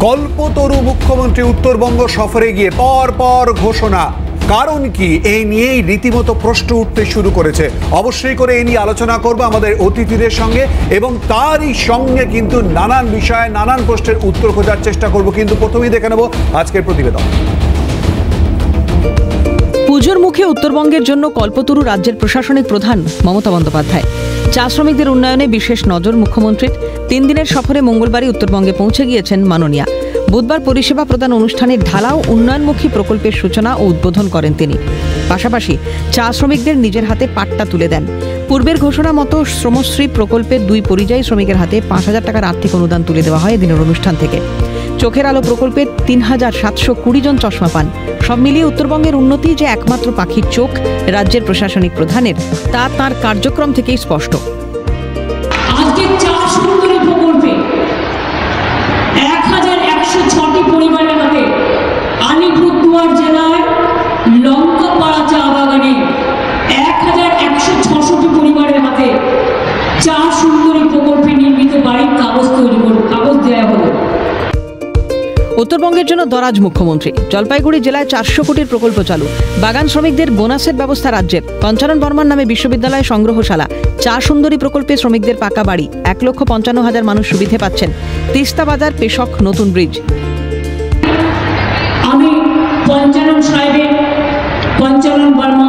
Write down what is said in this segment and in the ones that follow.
কল্পতরু মুখ্যমন্ত্রী উত্তরবঙ্গ সফরে গিয়ে পর ঘোষণা, কারণ কি এই নিয়েই রীতিমতো প্রশ্ন উঠতে শুরু করেছে। অবশ্যই করে এই নিয়ে আলোচনা করব আমাদের অতিথিদের সঙ্গে এবং তারই সঙ্গে কিন্তু নানান বিষয়ে নানান প্রশ্নের উত্তর খোঁজার চেষ্টা করব। কিন্তু প্রথমেই দেখে নেব আজকের প্রতিবেদন। পুজোর মুখে উত্তরবঙ্গের জন্য কল্পতরু রাজ্যের প্রশাসনিক প্রধান মমতা বন্দ্যোপাধ্যায়। চা শ্রমিকদের উন্নয়নে বিশেষ নজর মুখ্যমন্ত্রীর। 3 দিনের সফরে মঙ্গলবারই উত্তরবঙ্গে পৌঁছে গিয়েছেন মাননীয়া। বুধবার পরিষেবা প্রদান অনুষ্ঠানে ঢালাও উন্নয়নমুখী প্রকল্পের সূচনা ও উদ্বোধন করেন তিনি। পাশাপাশি চা শ্রমিকদের নিজের হাতে পাট্টা তুলে দেন। পূর্বের ঘোষণা মতো শ্রমশ্রী প্রকল্পের 2 পরিযায়ী শ্রমিকের হাতে 5,000 টাকার আর্থিক অনুদান তুলে দেওয়া হয় এদিনের অনুষ্ঠান থেকে। চোখের আলো প্রকল্পে 3,720 জন চশমা পান। সব মিলিয়ে উত্তরবঙ্গের উন্নতি যে একমাত্র পাখির চোখ রাজ্যের প্রশাসনিক প্রধানের, তা তাঁর কার্যক্রম থেকেই স্পষ্ট। আজকে চা সুন্দরী প্রকল্পে 1,106টি পরিবারের হাতে আলিপুরদুয়ার জেলায় লঙ্কাপাড়া চা বাগানে 1,166টি পরিবারের হাতে চা সুন্দরী প্রকল্পে নির্মিত বাড়ির কাগজ দেওয়া হলো। উত্তরবঙ্গের জন্য দরাজ মুখ্যমন্ত্রী। জলপাইগুড়ি জেলায় 400 কোটির প্রকল্প চালু। বাগান শ্রমিকদের বোনাসের ব্যবস্থা রাজ্যের। পঞ্চানন বর্মার নামে বিশ্ববিদ্যালয় সংগ্রহশালা। চা সুন্দরী প্রকল্পে শ্রমিকদের পাকা বাড়ি। 1,55,000 মানুষ সুবিধে পাচ্ছেন। তিস্তা বাজার পেশক নতুন ব্রিজ। আমি পঞ্চানন বর্মা,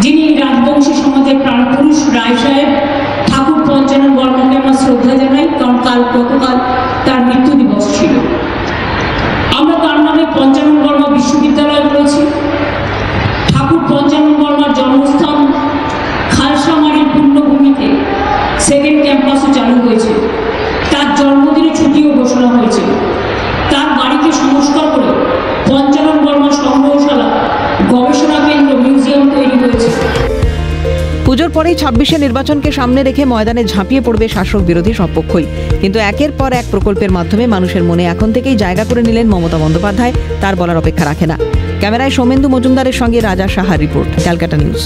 যিনি রাজবংশী সমাজের প্রাণপুরুষ রায় সাহেব ঠাকুর পঞ্চানন বর্মাকে আমরা শ্রদ্ধা জানাই, কারণ গতকাল তার মৃত্যু দিবস ছিল। আমরা তার নামে পঞ্চানন বর্মা বিশ্ববিদ্যালয় করেছি। ঠাকুর পঞ্চানন বর্মার জন্মস্থান খালসামারির পূর্ণভূমিতে সেকেন্ড ক্যাম্পাসও চালু হয়েছে। তার জন্মদিনে ছুটিও ঘোষণা হয়েছে। তার বাড়িকে সংস্কার করে পঞ্চানন বর্মা সংগ্রহশালা, গবেষণা কেন্দ্র, মিউজিয়াম তৈরি হয়েছে। পুজোর পরেই 26শে নির্বাচনকে সামনে রেখে ময়দানে ঝাঁপিয়ে পড়বে শাসক বিরোধী সব পক্ষই। কিন্তু একের পর এক প্রকল্পের মাধ্যমে মানুষের মনে এখন থেকেই জায়গা করে নিলেন মমতা বন্দ্যোপাধ্যায়। তার বলার অপেক্ষা রাখে না। ক্যামেরায় সৌমেন্দু মজুমদারের সঙ্গে রাজা সাহার রিপোর্ট, ক্যালকাটা নিউজ।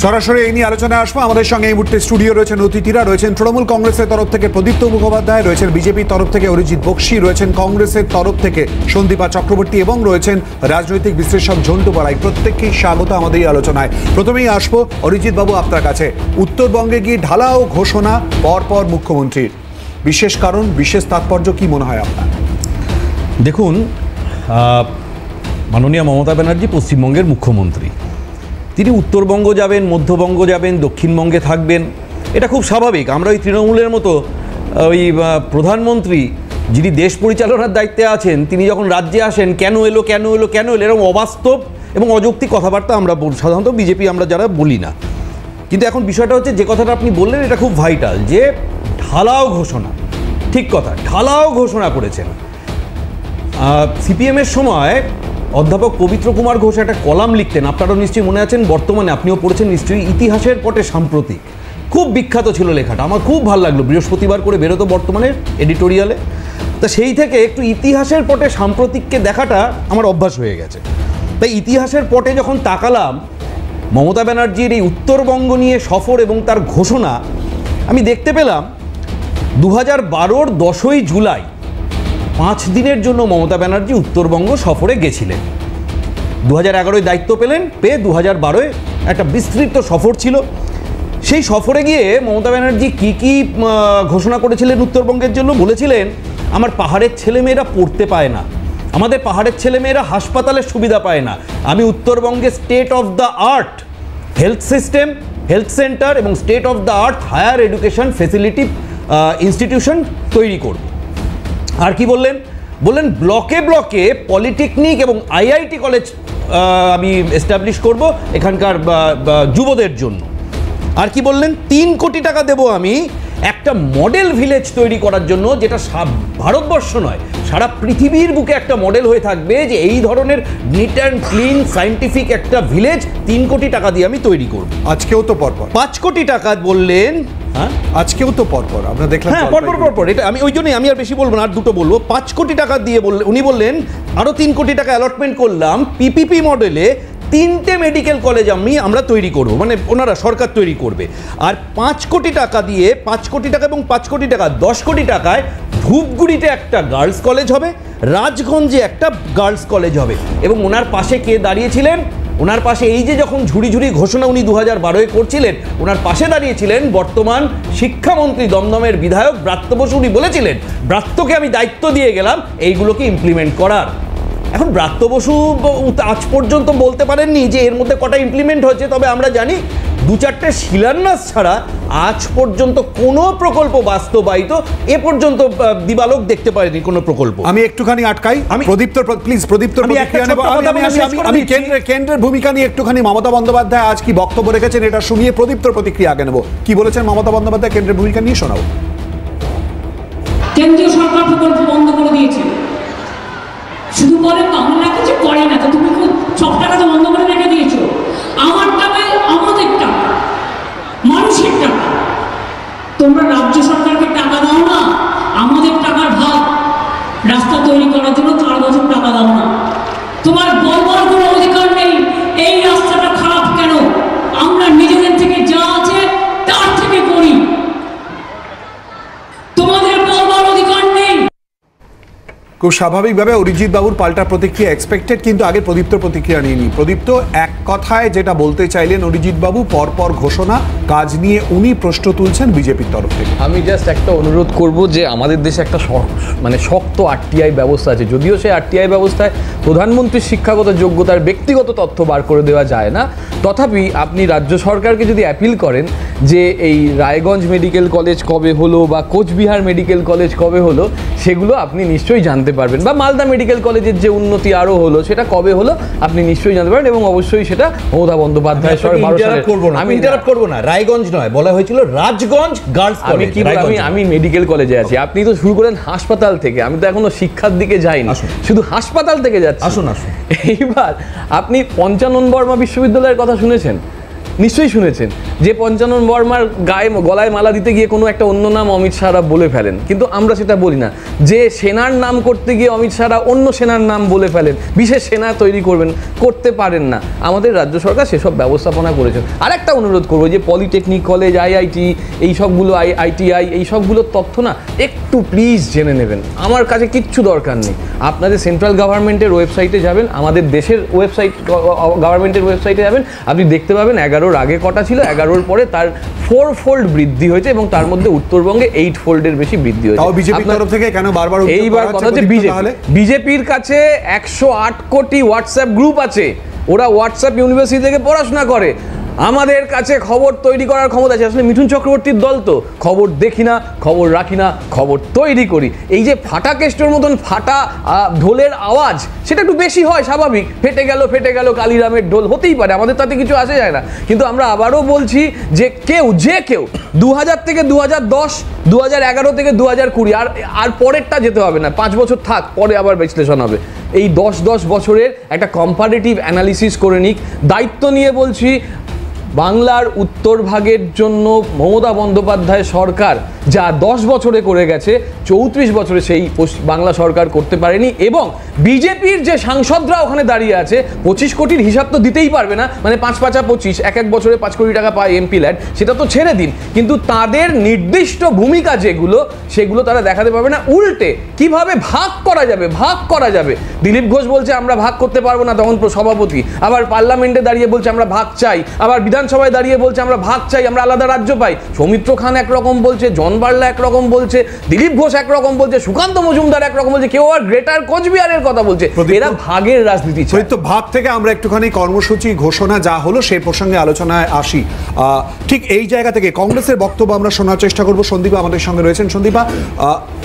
সরাসরি এই নিয়ে আলোচনায় আসবো। আমাদের সঙ্গে এই মুহূর্তে স্টুডিও রয়েছেন অতিথিরা। রয়েছেন তৃণমূল কংগ্রেসের তরফ থেকে প্রদীপ্ত মুখোপাধ্যায়, রয়েছেন বিজেপির তরফ থেকে অরিজিৎ বক্সি, রয়েছেন কংগ্রেসের তরফ থেকে সন্দীপা চক্রবর্তী এবং রয়েছেন রাজনৈতিক বিশ্লেষক ঝন্টু বড়াই। প্রত্যেককেই স্বাগত আমাদের এই আলোচনায়। প্রথমেই আসবো অরিজিৎ বাবু আপনার কাছে। উত্তরবঙ্গে গিয়ে ঢালাও ঘোষণা পরপর মুখ্যমন্ত্রীর, বিশেষ কারণ, বিশেষ তাৎপর্য কি মনে হয় আপনার? দেখুন, মাননীয় মমতা ব্যানার্জি পশ্চিমবঙ্গের মুখ্যমন্ত্রী। তিনি উত্তরবঙ্গ যাবেন, মধ্যবঙ্গ যাবেন, দক্ষিণবঙ্গে থাকবেন, এটা খুব স্বাভাবিক। আমরা ওই তৃণমূলের মতো ওই প্রধানমন্ত্রী যিনি দেশ পরিচালনার দায়িত্বে আছেন, তিনি যখন রাজ্যে আসেন কেন এলো এরকম অবাস্তব এবং অযৌক্তিক কথাবার্তা আমরা সাধারণত বিজেপি আমরা যারা বলি না। কিন্তু এখন বিষয়টা হচ্ছে, যে কথাটা আপনি বললেন এটা খুব ভাইটাল, যে ঢালাও ঘোষণা। ঠিক কথা, ঢালাও ঘোষণা করেছেন। সিপিএমের সময় অধ্যাপক পবিত্র কুমার ঘোষ একটা কলাম লিখতেন, আপনারও নিশ্চয়ই মনে আছেন, বর্তমানে আপনিও পড়েছেন নিশ্চয়ই, ইতিহাসের পটে সাম্প্রতিক। খুব বিখ্যাত ছিল লেখাটা, আমার খুব ভালো লাগলো। বৃহস্পতিবার করে বেরোতো বর্তমানে এডিটোরিয়ালে। তা সেই থেকে একটু ইতিহাসের পটে সাম্প্রতিককে দেখাটা আমার অভ্যাস হয়ে গেছে। তাই ইতিহাসের পটে যখন তাকালাম মমতা ব্যানার্জির এই উত্তরবঙ্গ নিয়ে সফর এবং তার ঘোষণা, আমি দেখতে পেলাম 2012-র 10ই জুলাই 5 দিনের জন্য মমতা ব্যানার্জি উত্তরবঙ্গ সফরে গেছিলেন। 2011-য় দায়িত্ব পেয়ে 2012-য় একটা বিস্তৃত সফর ছিল। সেই সফরে গিয়ে মমতা ব্যানার্জি কি ঘোষণা করেছিলেন উত্তরবঙ্গের জন্য? বলেছিলেন, আমার পাহাড়ের ছেলেমেয়েরা পড়তে পায় না, আমাদের পাহাড়ের ছেলেমেয়েরা হাসপাতালের সুবিধা পায় না, আমি উত্তরবঙ্গে state of the art health system, health center এবং state of the art higher education facility institution তৈরি করব। আর কি বললেন? ব্লকে ব্লকে পলিটেকনিক এবং আইআইটি কলেজ আমি এস্টাবলিশ করব এখানকার যুবদের জন্য। আর কি বললেন? 3 কোটি টাকা দেব আমি একটা মডেল ভিলেজ তৈরি করার জন্য, যেটা ভারতবর্ষ নয় সারা পৃথিবীর বুকে একটা মডেল হয়ে থাকবে, যে এই ধরনের নিট অ্যান্ড ক্লিন সায়েন্টিফিক একটা ভিলেজ 3 কোটি টাকা দিয়ে আমি তৈরি করব। আজকেও তো পরপর 5 কোটি টাকা বললেন। হ্যাঁ, আজকেও তো পরপর আমরা দেখলাম। হ্যাঁ, পরপর এটা আমি ওই জন্যই আমি আর বেশি বলবো না, আর দুটো বলবো। 5 কোটি টাকা দিয়ে উনি বললেন আরও 3 কোটি টাকা অ্যালটমেন্ট করলাম পিপিপি মডেলে 3টে মেডিকেল কলেজ আমরা তৈরি করব, মানে ওনারা সরকার তৈরি করবে। আর 5 কোটি টাকা দিয়ে 5 কোটি টাকা এবং 5 কোটি টাকা 10 কোটি টাকায় ধূপগুড়িতে একটা গার্লস কলেজ হবে, রাজগঞ্জে একটা গার্লস কলেজ হবে। এবং ওনার পাশে কে দাঁড়িয়েছিলেন? ওনার পাশে এই যে যখন ঝুড়ি ঝুড়ি ঘোষণা উনি 2012-এ করছিলেন, ওনার পাশে দাঁড়িয়েছিলেন বর্তমান শিক্ষামন্ত্রী দমদমের বিধায়ক ব্রাত্য বসু। উনি বলেছিলেন ব্রাত্যকে আমি দায়িত্ব দিয়ে গেলাম এইগুলোকে ইমপ্লিমেন্ট করার। এখন ব্রাত্য বসু আজ পর্যন্ত বলতে পারেননি যে এর মধ্যে কটা ইমপ্লিমেন্ট হয়েছে, তবে আমরা জানি 2-4টে শিলান্যাস ছাড়া আজ পর্যন্ত কোনো প্রকল্প বাস্তবায়িত এ পর্যন্ত দিবালোক দেখতে পারেনি কোনো প্রকল্প। আমি একটুখানি আটকাই, আমি প্রদীপ্ত প্লিজ, প্রদীপ্ত আমি কেন্দ্রের ভূমিকা নিয়ে একটুখানি মমতা বন্দ্যোপাধ্যায় আজ কি বক্তব্য রেখেছেন এটা শুনিয়ে প্রদীপ্ত প্রতিক্রিয়া আগে নেব। কি বলেছেন মমতা বন্দ্যোপাধ্যায় কেন্দ্রের ভূমিকা নিয়ে শোনাবো। কেন্দ্রীয় সরকার প্রকল্প বন্ধ করে দিয়েছে, শুধু বলে বাংলা কিছু করে না, তো তুমি সব টাকা তো বন্ধ করে রেখে দিয়েছো। আমার টাকায় আমাদের টাকা, মানুষের টাকা, তোমরা রাজ্য সরকারকে টাকা দাও না, আমাদের টাকার ভাগ রাস্তা তৈরি করার জন্য 4 বছর টাকা দাও না। তোমার বলবার কোনো অধিকার নেই এই রাস্তাটা খারাপ কেন, আমরা নিজেদের থেকে যা আছে তার থেকে করি, তোমাদের বলবার অধিকার নেই। খুব স্বাভাবিকভাবে অরিজিৎ বাবুর পাল্টা প্রতিক্রিয়া এক্সপেক্টেড, কিন্তু আগে প্রদীপ্ত প্রতিক্রিয়া নিয়ে নিই। প্রদীপ্ত, এক কথায় যেটা বলতে চাইলেন অরিজিৎ বাবু, পরপর ঘোষণা, কাজ নিয়ে উনি প্রশ্ন তুলছেন বিজেপির তরফ থেকে। আমি জাস্ট একটা অনুরোধ করব যে আমাদের দেশে একটা মানে শক্ত আরটিআই ব্যবস্থা আছে, যদিও সেই আরটিআই ব্যবস্থায় প্রধানমন্ত্রীর শিক্ষাগত যোগ্যতার ব্যক্তিগত তথ্য বার করে দেওয়া যায় না, তথাপি আপনি রাজ্য সরকারকে যদি অ্যাপিল করেন যে এই রায়গঞ্জ মেডিকেল কলেজ কবে হলো বা কোচবিহার মেডিকেল কলেজ কবে হলো সেগুলো আপনি নিশ্চয়ই জানতে পারবেন, বা মালদা মেডিকেল কলেজের যে উন্নতি আরও হলো সেটা কবে হলো আপনি নিশ্চয়ই জানতে পারবেন। এবং অবশ্যই সেটা মমতা বন্দ্যোপাধ্যায় আমি ইন্টারাপ্ট করব না, রায়গঞ্জ নয়, বলা হয়েছিল রাজগঞ্জ গার্লস কলেজ। আমি মেডিকেল কলেজে আছি, আপনি তো শুরু করেন হাসপাতাল থেকে, আমি তো এখনো শিক্ষার দিকে যাইনি, শুধু হাসপাতাল থেকে যাচ্ছি। আসুন আসুন, এইবার আপনি পঞ্চানন বর্মা বিশ্ববিদ্যালয়ের কথা শুনেছেন? নিশ্চয়ই শুনেছেন যে পঞ্চানন বর্মার গলায় মালা দিতে গিয়ে কোনো একটা অন্য নাম অমিত শাহরা বলে ফেলেন, কিন্তু আমরা সেটা বলি না। যে সেনার নাম করতে গিয়ে অমিত শাহরা অন্য সেনার নাম বলে ফেলেন, বিশেষ সেনা তৈরি করতে পারেন না। আমাদের রাজ্য সরকার সেসব ব্যবস্থাপনা করেছেন। আর একটা অনুরোধ করবো যে পলিটেকনিক কলেজ, আইআইটি, এই সবগুলো আইটিআই, এই সবগুলোর তথ্য না একটু প্লিজ জেনে নেবেন। আমার কাছে কিচ্ছু দরকার নেই, আপনাদের সেন্ট্রাল গভর্নমেন্টের ওয়েবসাইটে যাবেন, আমাদের দেশের ওয়েবসাইট গভর্নমেন্টের ওয়েবসাইটে যাবেন, আপনি দেখতে পাবেন 11 আগে কটা ছিল, 11 পরে তার 4 ফোল্ড বৃদ্ধি হয়েছে এবং তার মধ্যে উত্তরবঙ্গে 8 ফোল্ডের বেশি বৃদ্ধি হয়েছে। বিজেপির তরফ থেকে কেন বারবার এইবার কথা হচ্ছে বিজেপির কাছে 108 কোটি হোয়াটসঅ্যাপ গ্রুপ আছে, ওরা হোয়াটসঅ্যাপ ইউনিভার্সিটি থেকে পড়াশোনা করে। আমাদের কাছে খবর তৈরি করার ক্ষমতা আছে। আসলে মিঠুন চক্রবর্তীর দল তো খবর দেখি না, খবর রাখি না, খবর তৈরি করি। এই যে ফাটা কেষ্টর মতন ফাটা ঢোলের আওয়াজ, সেটা একটু বেশি হয়, স্বাভাবিক। ফেটে গেল কালিরামের ঢোল, হতেই পারে, আমাদের তাতে কিছু আসে যায় না। কিন্তু আমরা আবারও বলছি যে যে কেউ 2000 থেকে 2010, 2011 থেকে 2020 আর পরেরটা যেতে হবে না, 5 বছর থাক, পরে আবার বিশ্লেষণ হবে। এই 10 বছরের একটা কম্পারেটিভ অ্যানালিসিস করে নিক। দায়িত্ব নিয়ে বলছি, বাংলার উত্তর ভাগের জন্য মমতা বন্দ্যোপাধ্যায় সরকার যা 10 বছরে করে গেছে, 34 বছরে সেই বাংলা সরকার করতে পারেনি। এবং বিজেপির যে সাংসদরা ওখানে দাঁড়িয়ে আছে, 25 কোটির হিসাব তো দিতেই পারবে না, মানে 5×5 = 25, এক বছরে 5 কোটি টাকা পায় এমপি ল্যাড, সেটা তো ছেড়ে দিন। কিন্তু তাদের নির্দিষ্ট ভূমিকা যেগুলো, সেগুলো তারা দেখাতে পারবে না। উল্টে কিভাবে ভাগ করা যাবে। দিলীপ ঘোষ বলছে আমরা ভাগ করতে পারবো না, তখন সভাপতি, আবার পার্লামেন্টে দাঁড়িয়ে বলছে আমরা ভাগ চাই, আবার বিধানসভায় দাঁড়িয়ে বলছে আমরা ভাগ চাই, আমরা আলাদা রাজ্য পাই। সৌমিত্র খান একরকম বলছে, জন বার্লা একরকম বলছে, দিলীপ ঘোষ একরকম বলছে, সুকান্ত মজুমদার একরকম বলছে, কেউ আর গ্রেটার কোচবিহারের কথা বলছে। এরা ভাগের রাজনীতি চায়। তো ভাগ থেকে আমরা একটুখানি কর্মসূচি ঘোষণা যা হলো সেই প্রসঙ্গে আলোচনায় আসি। ঠিক এই জায়গা থেকে কংগ্রেসের বক্তব্য আমরা শোনার চেষ্টা করবো। সন্দীপা আমাদের সঙ্গে রয়েছেন। সন্দীপা,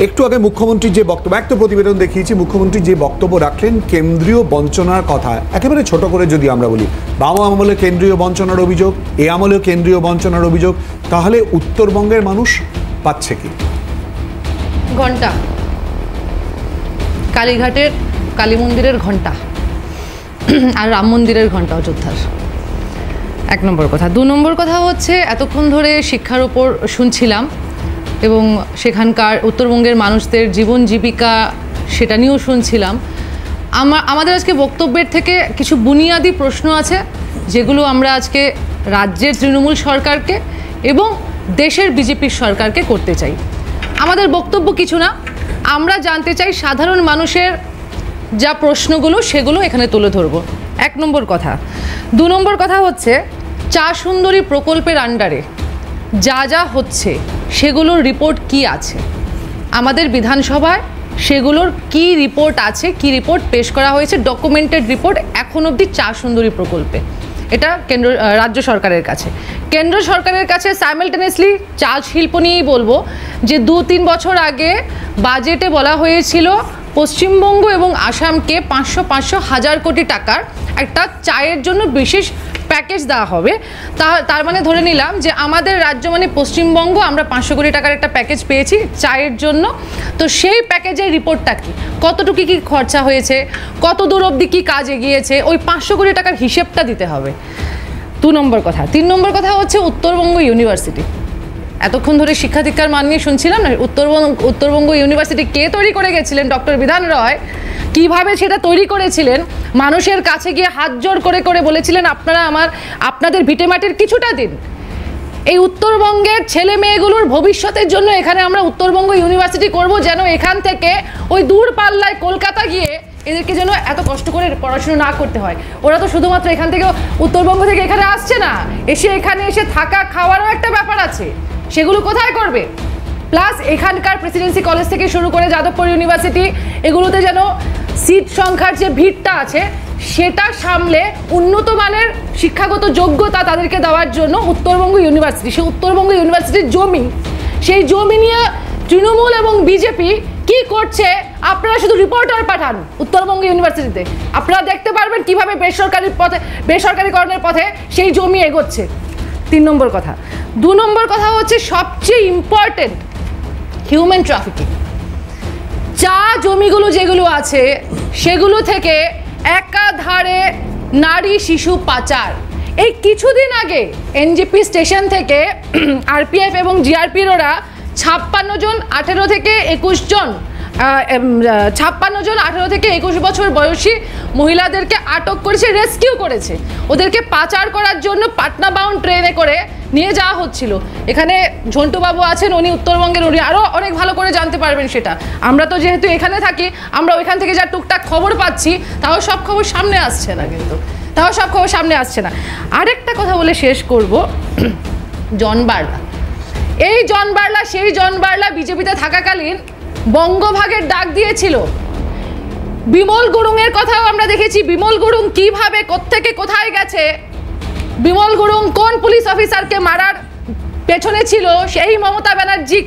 একটু আগে মুখ্যমন্ত্রীর যে বক্তব্য, একটা প্রতিবেদন দেখিয়েছি, মুখ্যমন্ত্রী যে বক্তব্য রাখলেন কেন্দ্রীয় বঞ্চনার কথা, একেবারে ছোট করে যদি আমরা বলি, বাম আমলে কেন্দ্রীয় বঞ্চনার অভিযোগ, এ আমলেও কেন্দ্রীয় বঞ্চনার অভিযোগ, তাহলে উত্তরবঙ্গের মানুষ পাচ্ছে কি? ঘন্টা, কালীঘাটের কালী মন্দিরের ঘন্টা আর রাম মন্দিরের ঘন্টা অযোধ্যার, 1 নম্বর কথা। 2 নম্বর কথা হচ্ছে, এতক্ষণ ধরে শিক্ষার ওপর শুনছিলাম এবং সেখানকার উত্তরবঙ্গের মানুষদের জীবন জীবিকা সেটা নিয়েও শুনছিলাম। আমাদের আজকে বক্তব্যের থেকে কিছু বুনিয়াদি প্রশ্ন আছে যেগুলো আমরা আজকে রাজ্যের তৃণমূল সরকারকে এবং দেশের বিজেপির সরকারকে করতে চাই। আমাদের বক্তব্য কিছু না, আমরা জানতে চাই সাধারণ মানুষের যা প্রশ্নগুলো সেগুলো এখানে তুলে ধরবো। 1 নম্বর কথা। 2 নম্বর কথা হচ্ছে চা সুন্দরী প্রকল্পের আন্ডারে যা যা হচ্ছে সেগুলোর রিপোর্ট কি আছে আমাদের বিধানসভায়, সেগুলোর কি রিপোর্ট আছে, কি রিপোর্ট পেশ করা হয়েছে, ডকুমেন্টেড রিপোর্ট এখন অবধি চা সুন্দরী প্রকল্পে। এটা রাজ্য সরকারের কাছে। কেন্দ্র সরকারের কাছে সাইমালটেনিয়াসলি চা শিল্প নিয়েই বলবো যে 2-3 বছর আগে বাজেটে বলা হয়েছিল পশ্চিমবঙ্গ এবং আসামকে 500-500 কোটি টাকার একটা চায়ের জন্য বিশেষ প্যাকেজ দেওয়া হবে। তার মানে ধরে নিলাম যে আমাদের রাজ্য মানে পশ্চিমবঙ্গ, আমরা 500 কোটি টাকার একটা প্যাকেজ পেয়েছি চায়ের জন্য। তো সেই প্যাকেজের রিপোর্টটা কি, কতটুকু কি খরচা হয়েছে, কত দূর অবধি কি কাজ এগিয়েছে, ওই 500 কোটি টাকার হিসেবটা দিতে হবে। 2 নম্বর কথা। 3 নম্বর কথা হচ্ছে উত্তরবঙ্গ ইউনিভার্সিটি। এতক্ষণ ধরে শিক্ষা দীক্ষার মান নিয়ে শুনছিলাম না, উত্তরবঙ্গ ইউনিভার্সিটি কে তৈরি করে গেছিলেন? ডক্টর বিধান রায়। কিভাবে সেটা তৈরি করেছিলেন? মানুষের কাছে গিয়ে হাত জোড় করে করে বলেছিলেন আপনাদের ভিটেমাটির কিছুটা দিন, এই উত্তরবঙ্গের ছেলে মেয়েগুলোর ভবিষ্যতের জন্য এখানে আমরা উত্তরবঙ্গ ইউনিভার্সিটি করব, যেন এখান থেকে ওই দূর পাল্লায় কলকাতা গিয়ে এদেরকে যেন এত কষ্ট করে পড়াশুনো না করতে হয়। ওরা তো শুধুমাত্র এখান থেকে উত্তরবঙ্গ থেকে এখানে আসছে না, এখানে এসে থাকা খাওয়ারও একটা ব্যাপার আছে, সেগুলো কোথায় করবে? প্লাস এখানকার প্রেসিডেন্সি কলেজ থেকে শুরু করে যাদবপুর ইউনিভার্সিটি, এগুলোতে যেন সিট সংখ্যার যে ভিড়টা আছে সেটা সামলে উন্নত মানের শিক্ষাগত যোগ্যতা তাদেরকে দেওয়ার জন্য উত্তরবঙ্গ ইউনিভার্সিটি, সেই উত্তরবঙ্গ ইউনিভার্সিটির জমি, সেই জমি নিয়ে তৃণমূল এবং বিজেপি কি করছে আপনারা শুধু রিপোর্টার পাঠান উত্তরবঙ্গ ইউনিভার্সিটিতে, আপনারা দেখতে পারবেন কিভাবে বেসরকারিকরণের পথে সেই জমি এগোচ্ছে। 3 নম্বর কথা। 2 নম্বর কথা হচ্ছে সবচেয়ে ইম্পর্টেন্ট, হিউম্যান ট্রাফিকিং। চা জমিগুলো যেগুলো আছে সেগুলো থেকে একাধারে নারী শিশু পাচার। এই কিছুদিন আগে এনজেপি স্টেশন থেকে আরপিএফ এবং জিআরপির ওরা 56 জন 18 থেকে 21 জন 56 জন 18 থেকে 21 বছর বয়সী মহিলাদেরকে আটক করেছে, রেস্কিউ করেছে। ওদেরকে পাচার করার জন্য পাটনা বাউন্ড ট্রেনে করে নিয়ে যাওয়া হচ্ছিল। এখানে ঝন্টুবাবু আছেন, উনি উত্তরবঙ্গের, উনি আরও অনেক ভালো করে জানতে পারবেন সেটা। আমরা তো যেহেতু এখানে থাকি, আমরা ওইখান থেকে যা টুকটাক খবর পাচ্ছি, তাও সব খবর সামনে আসছে না, আরেকটা কথা বলে শেষ করব, জন বার্লা। এই জন বার্লা সেই জন বার্লা বিজেপিতে থাকাকালীন বঙ্গভাগের ডাক দিয়েছিল। বিমল গুরুংয়ের কথাও আমরা দেখেছি, বিমল গুরুং কিভাবে কোত্থেকে কোথায় গেছে, বিমল গুরুং কোন পুলিশ অফিসারকে মারার পেছনে ছিল, সেই মমতা ব্যানার্জি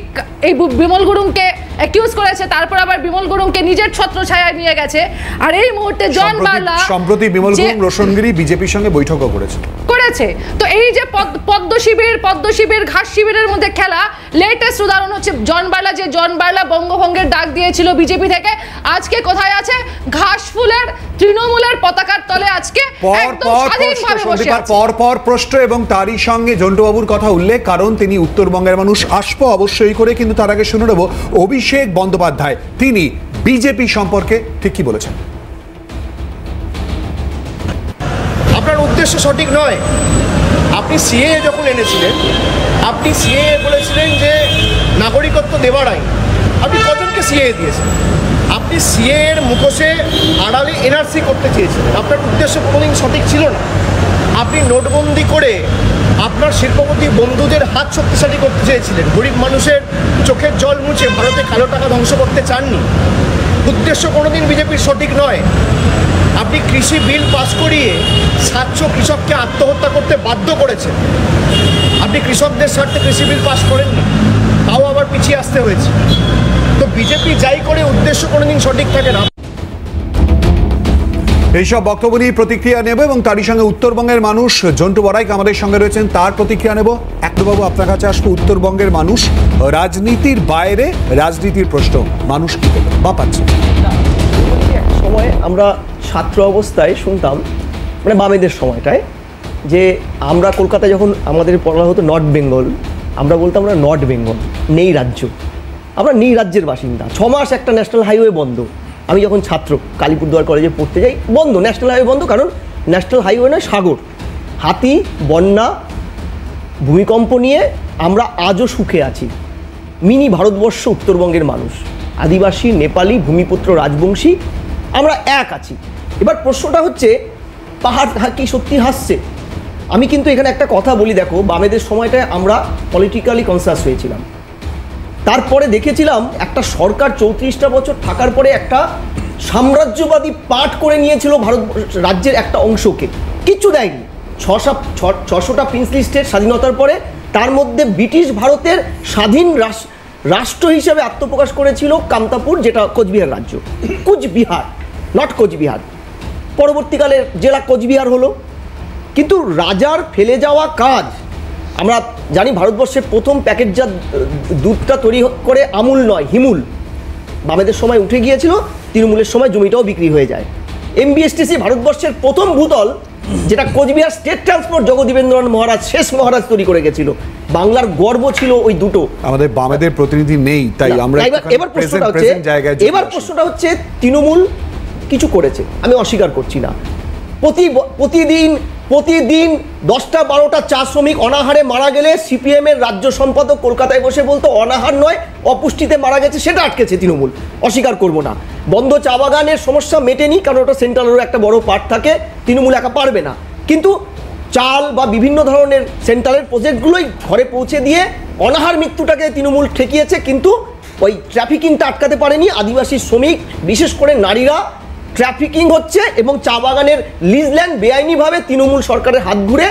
এই বিমল গুরুংকে অ্যাকিউজ করেছে, তারপর আবার বিমল গুরুংকে নিজের ছত্রছায়ায় নিয়ে গেছে। আর এই মুহূর্তে জন বার্লা সম্প্রতি বিমল গুরুং রোশনগিরি বিজেপির সঙ্গে বৈঠকও করেছে। তো এই যে পদ্ম শিবির ঘাস শিবিরের মধ্যে খেলা, লেটেস্ট উদাহরণ হচ্ছে জন বার্লা, যে জন বার্লা বঙ্গভঙ্গের ডাক দিয়েছিল বিজেপি থেকে, আজকে কোথায় আছে? ঘাস ফুলের তৃণমূলের পতাকার তলে আজকে একদম স্বাধীনভাবে বসে আছে। পর প্রশ্ন এবং তারই সঙ্গে ঝন্টুবাবুর কথা উল্লেখ, কারণ তিনি উত্তরবঙ্গের মানুষ। আসবো অবশ্যই করে, কিন্তু তার আগে শুনে নেব অভিষেক বন্দ্যোপাধ্যায় তিনি বিজেপি সম্পর্কে ঠিক কি বলেছেন। আপনার উদ্দেশ্য সঠিক নয়। আপনি সিএএ যখন এনেছিলেন, আপনি সিএএ বলেছিলেন যে নাগরিকত্ব দেওয়ার আইন। আপনি কজনকে সিএএ দিয়েছেন? আপনি সিএএ এর মুখোশে আড়ালে এনআরসি করতে চেয়েছিলেন। আপনার উদ্দেশ্য কোনোদিন সঠিক ছিল না। আপনি নোটবন্দি করে আপনার শিল্পপতি বন্ধুদের হাত শক্তিশালী করতে চেয়েছিলেন। গরিব মানুষের চোখের জল মুছে ভারতে কালো টাকা ধ্বংস করতে চাননি। উদ্দেশ্য কোনোদিন বিজেপির সঠিক নয়। আপনি কৃষি বিল পাস করিয়ে 700 কৃষককে আত্মহত্যা করতে বাধ্য করেছেন। আপনি কৃষকদের স্বার্থে কৃষি বিল পাস করেননি, তাও আবার পিছিয়ে আসতে হয়েছে। তো বিজেপি যাই করে উদ্দেশ্য কোনোদিন সঠিক থাকে না। এইসব বক্তব্য নিয়ে প্রতিক্রিয়া নেব এবং তারই সঙ্গে উত্তরবঙ্গের মানুষ জন্টু বড়াইক আমাদের সঙ্গে রয়েছেন, তার প্রতিক্রিয়া নেব। একবাবু আপনার কাছে আসবো। উত্তরবঙ্গের মানুষ রাজনীতির বাইরে, রাজনীতির প্রশ্ন মানুষ কি পেল বা পাচ্ছে। এক সময় আমরা ছাত্র অবস্থায় শুনতাম, মানে বামেদের সময়টায়, যে আমরা কলকাতায় যখন আমাদের পড়া হতো নর্থ বেঙ্গল, আমরা বলতাম আমরা নর্থ বেঙ্গল, নেই রাজ্য, আমরা নেই রাজ্যের বাসিন্দা। 6 মাস একটা ন্যাশনাল হাইওয়ে বন্ধ, আমি যখন ছাত্র কালীপুরদুয়ার কলেজে পড়তে যাই, বন্ধ, ন্যাশনাল হাইওয়ে বন্ধ, কারণ ন্যাশনাল হাইওয়ে নয়, সাগর। হাতি, বন্যা, ভূমিকম্প নিয়ে আমরা আজও সুখে আছি। মিনি ভারতবর্ষ উত্তরবঙ্গের মানুষ, আদিবাসী, নেপালি, ভূমিপুত্র, রাজবংশী, আমরা এক আছি। এবার প্রশ্নটা হচ্ছে পাহাড় কি সত্যি হাসছে? আমি কিন্তু এখানে একটা কথা বলি, দেখো বামেদের সময়টায় আমরা পলিটিক্যালি কনসাস হয়েছিলাম, তারপরে দেখেছিলাম একটা সরকার 34টা বছর থাকার পরে একটা সাম্রাজ্যবাদী পাঠ করে নিয়েছিল ভারত রাজ্যের একটা অংশকে, কিচ্ছু দেয়নি। 600টা প্রিন্সলি স্টেট স্বাধীনতার পরে তার মধ্যে ব্রিটিশ ভারতের স্বাধীন রাষ্ট্র হিসেবে আত্মপ্রকাশ করেছিল কামতাপুর, যেটা কোচবিহার রাজ্য, কুচবিহার, নট কোচবিহার। পরবর্তীকালে জেলা কোচবিহার হলো। কিন্তু রাজার ফেলে যাওয়া কাজ, আমরা জানি ভারতবর্ষের প্রথম প্যাকেটজাত দুধটা তৈরি করে আমুল নয়, হিমুল। বামেদের সময় উঠে গিয়েছিল, তৃণমূলের সময় জমিটাও বিক্রি হয়ে যায়। এমবিএসটিসি ভারতবর্ষের প্রথম ভূতল, যেটা কোচবিহার স্টেট ট্রান্সপোর্ট জগদীবেন্দ্রনাথ মহারাজ, শেষ মহারাজ তৈরি করে গেছিল। বাংলার গর্ব ছিল ওই দুটো। আমাদের বামেদের প্রতিনিধি নেই, তাই আমরা এবার প্রশ্নটা হচ্ছে তৃণমূল কিছু করেছে, আমি অস্বীকার করছি না। প্রতিদিন 10টা 12টা চা শ্রমিক অনাহারে মারা গেলে সিপিএমের রাজ্য সম্পাদক কলকাতায় বসে বলতো অনাহার নয়, অপুষ্টিতে মারা গেছে, সেটা আটকেছে তৃণমূল, অস্বীকার করব না। বন্ধ চা বাগানের সমস্যা মেটেনি, কারণ ওটা সেন্ট্রালেরও একটা বড় পার্ট থাকে, তৃণমূল একা পারবে না। কিন্তু চাল বা বিভিন্ন ধরনের সেন্ট্রালের প্রজেক্টগুলোই ঘরে পৌঁছে দিয়ে অনাহার মৃত্যুটাকে তৃণমূল ঠেকিয়েছে, কিন্তু ওই ট্রাফিকিংটা আটকাতে পারেনি। আদিবাসী শ্রমিক, বিশেষ করে নারীরা ট্রাফিকিং হচ্ছে, এবং চা বাগানের লিজল্যান্ড বেআইনিভাবে তৃণমূল সরকারের হাত ঘুরে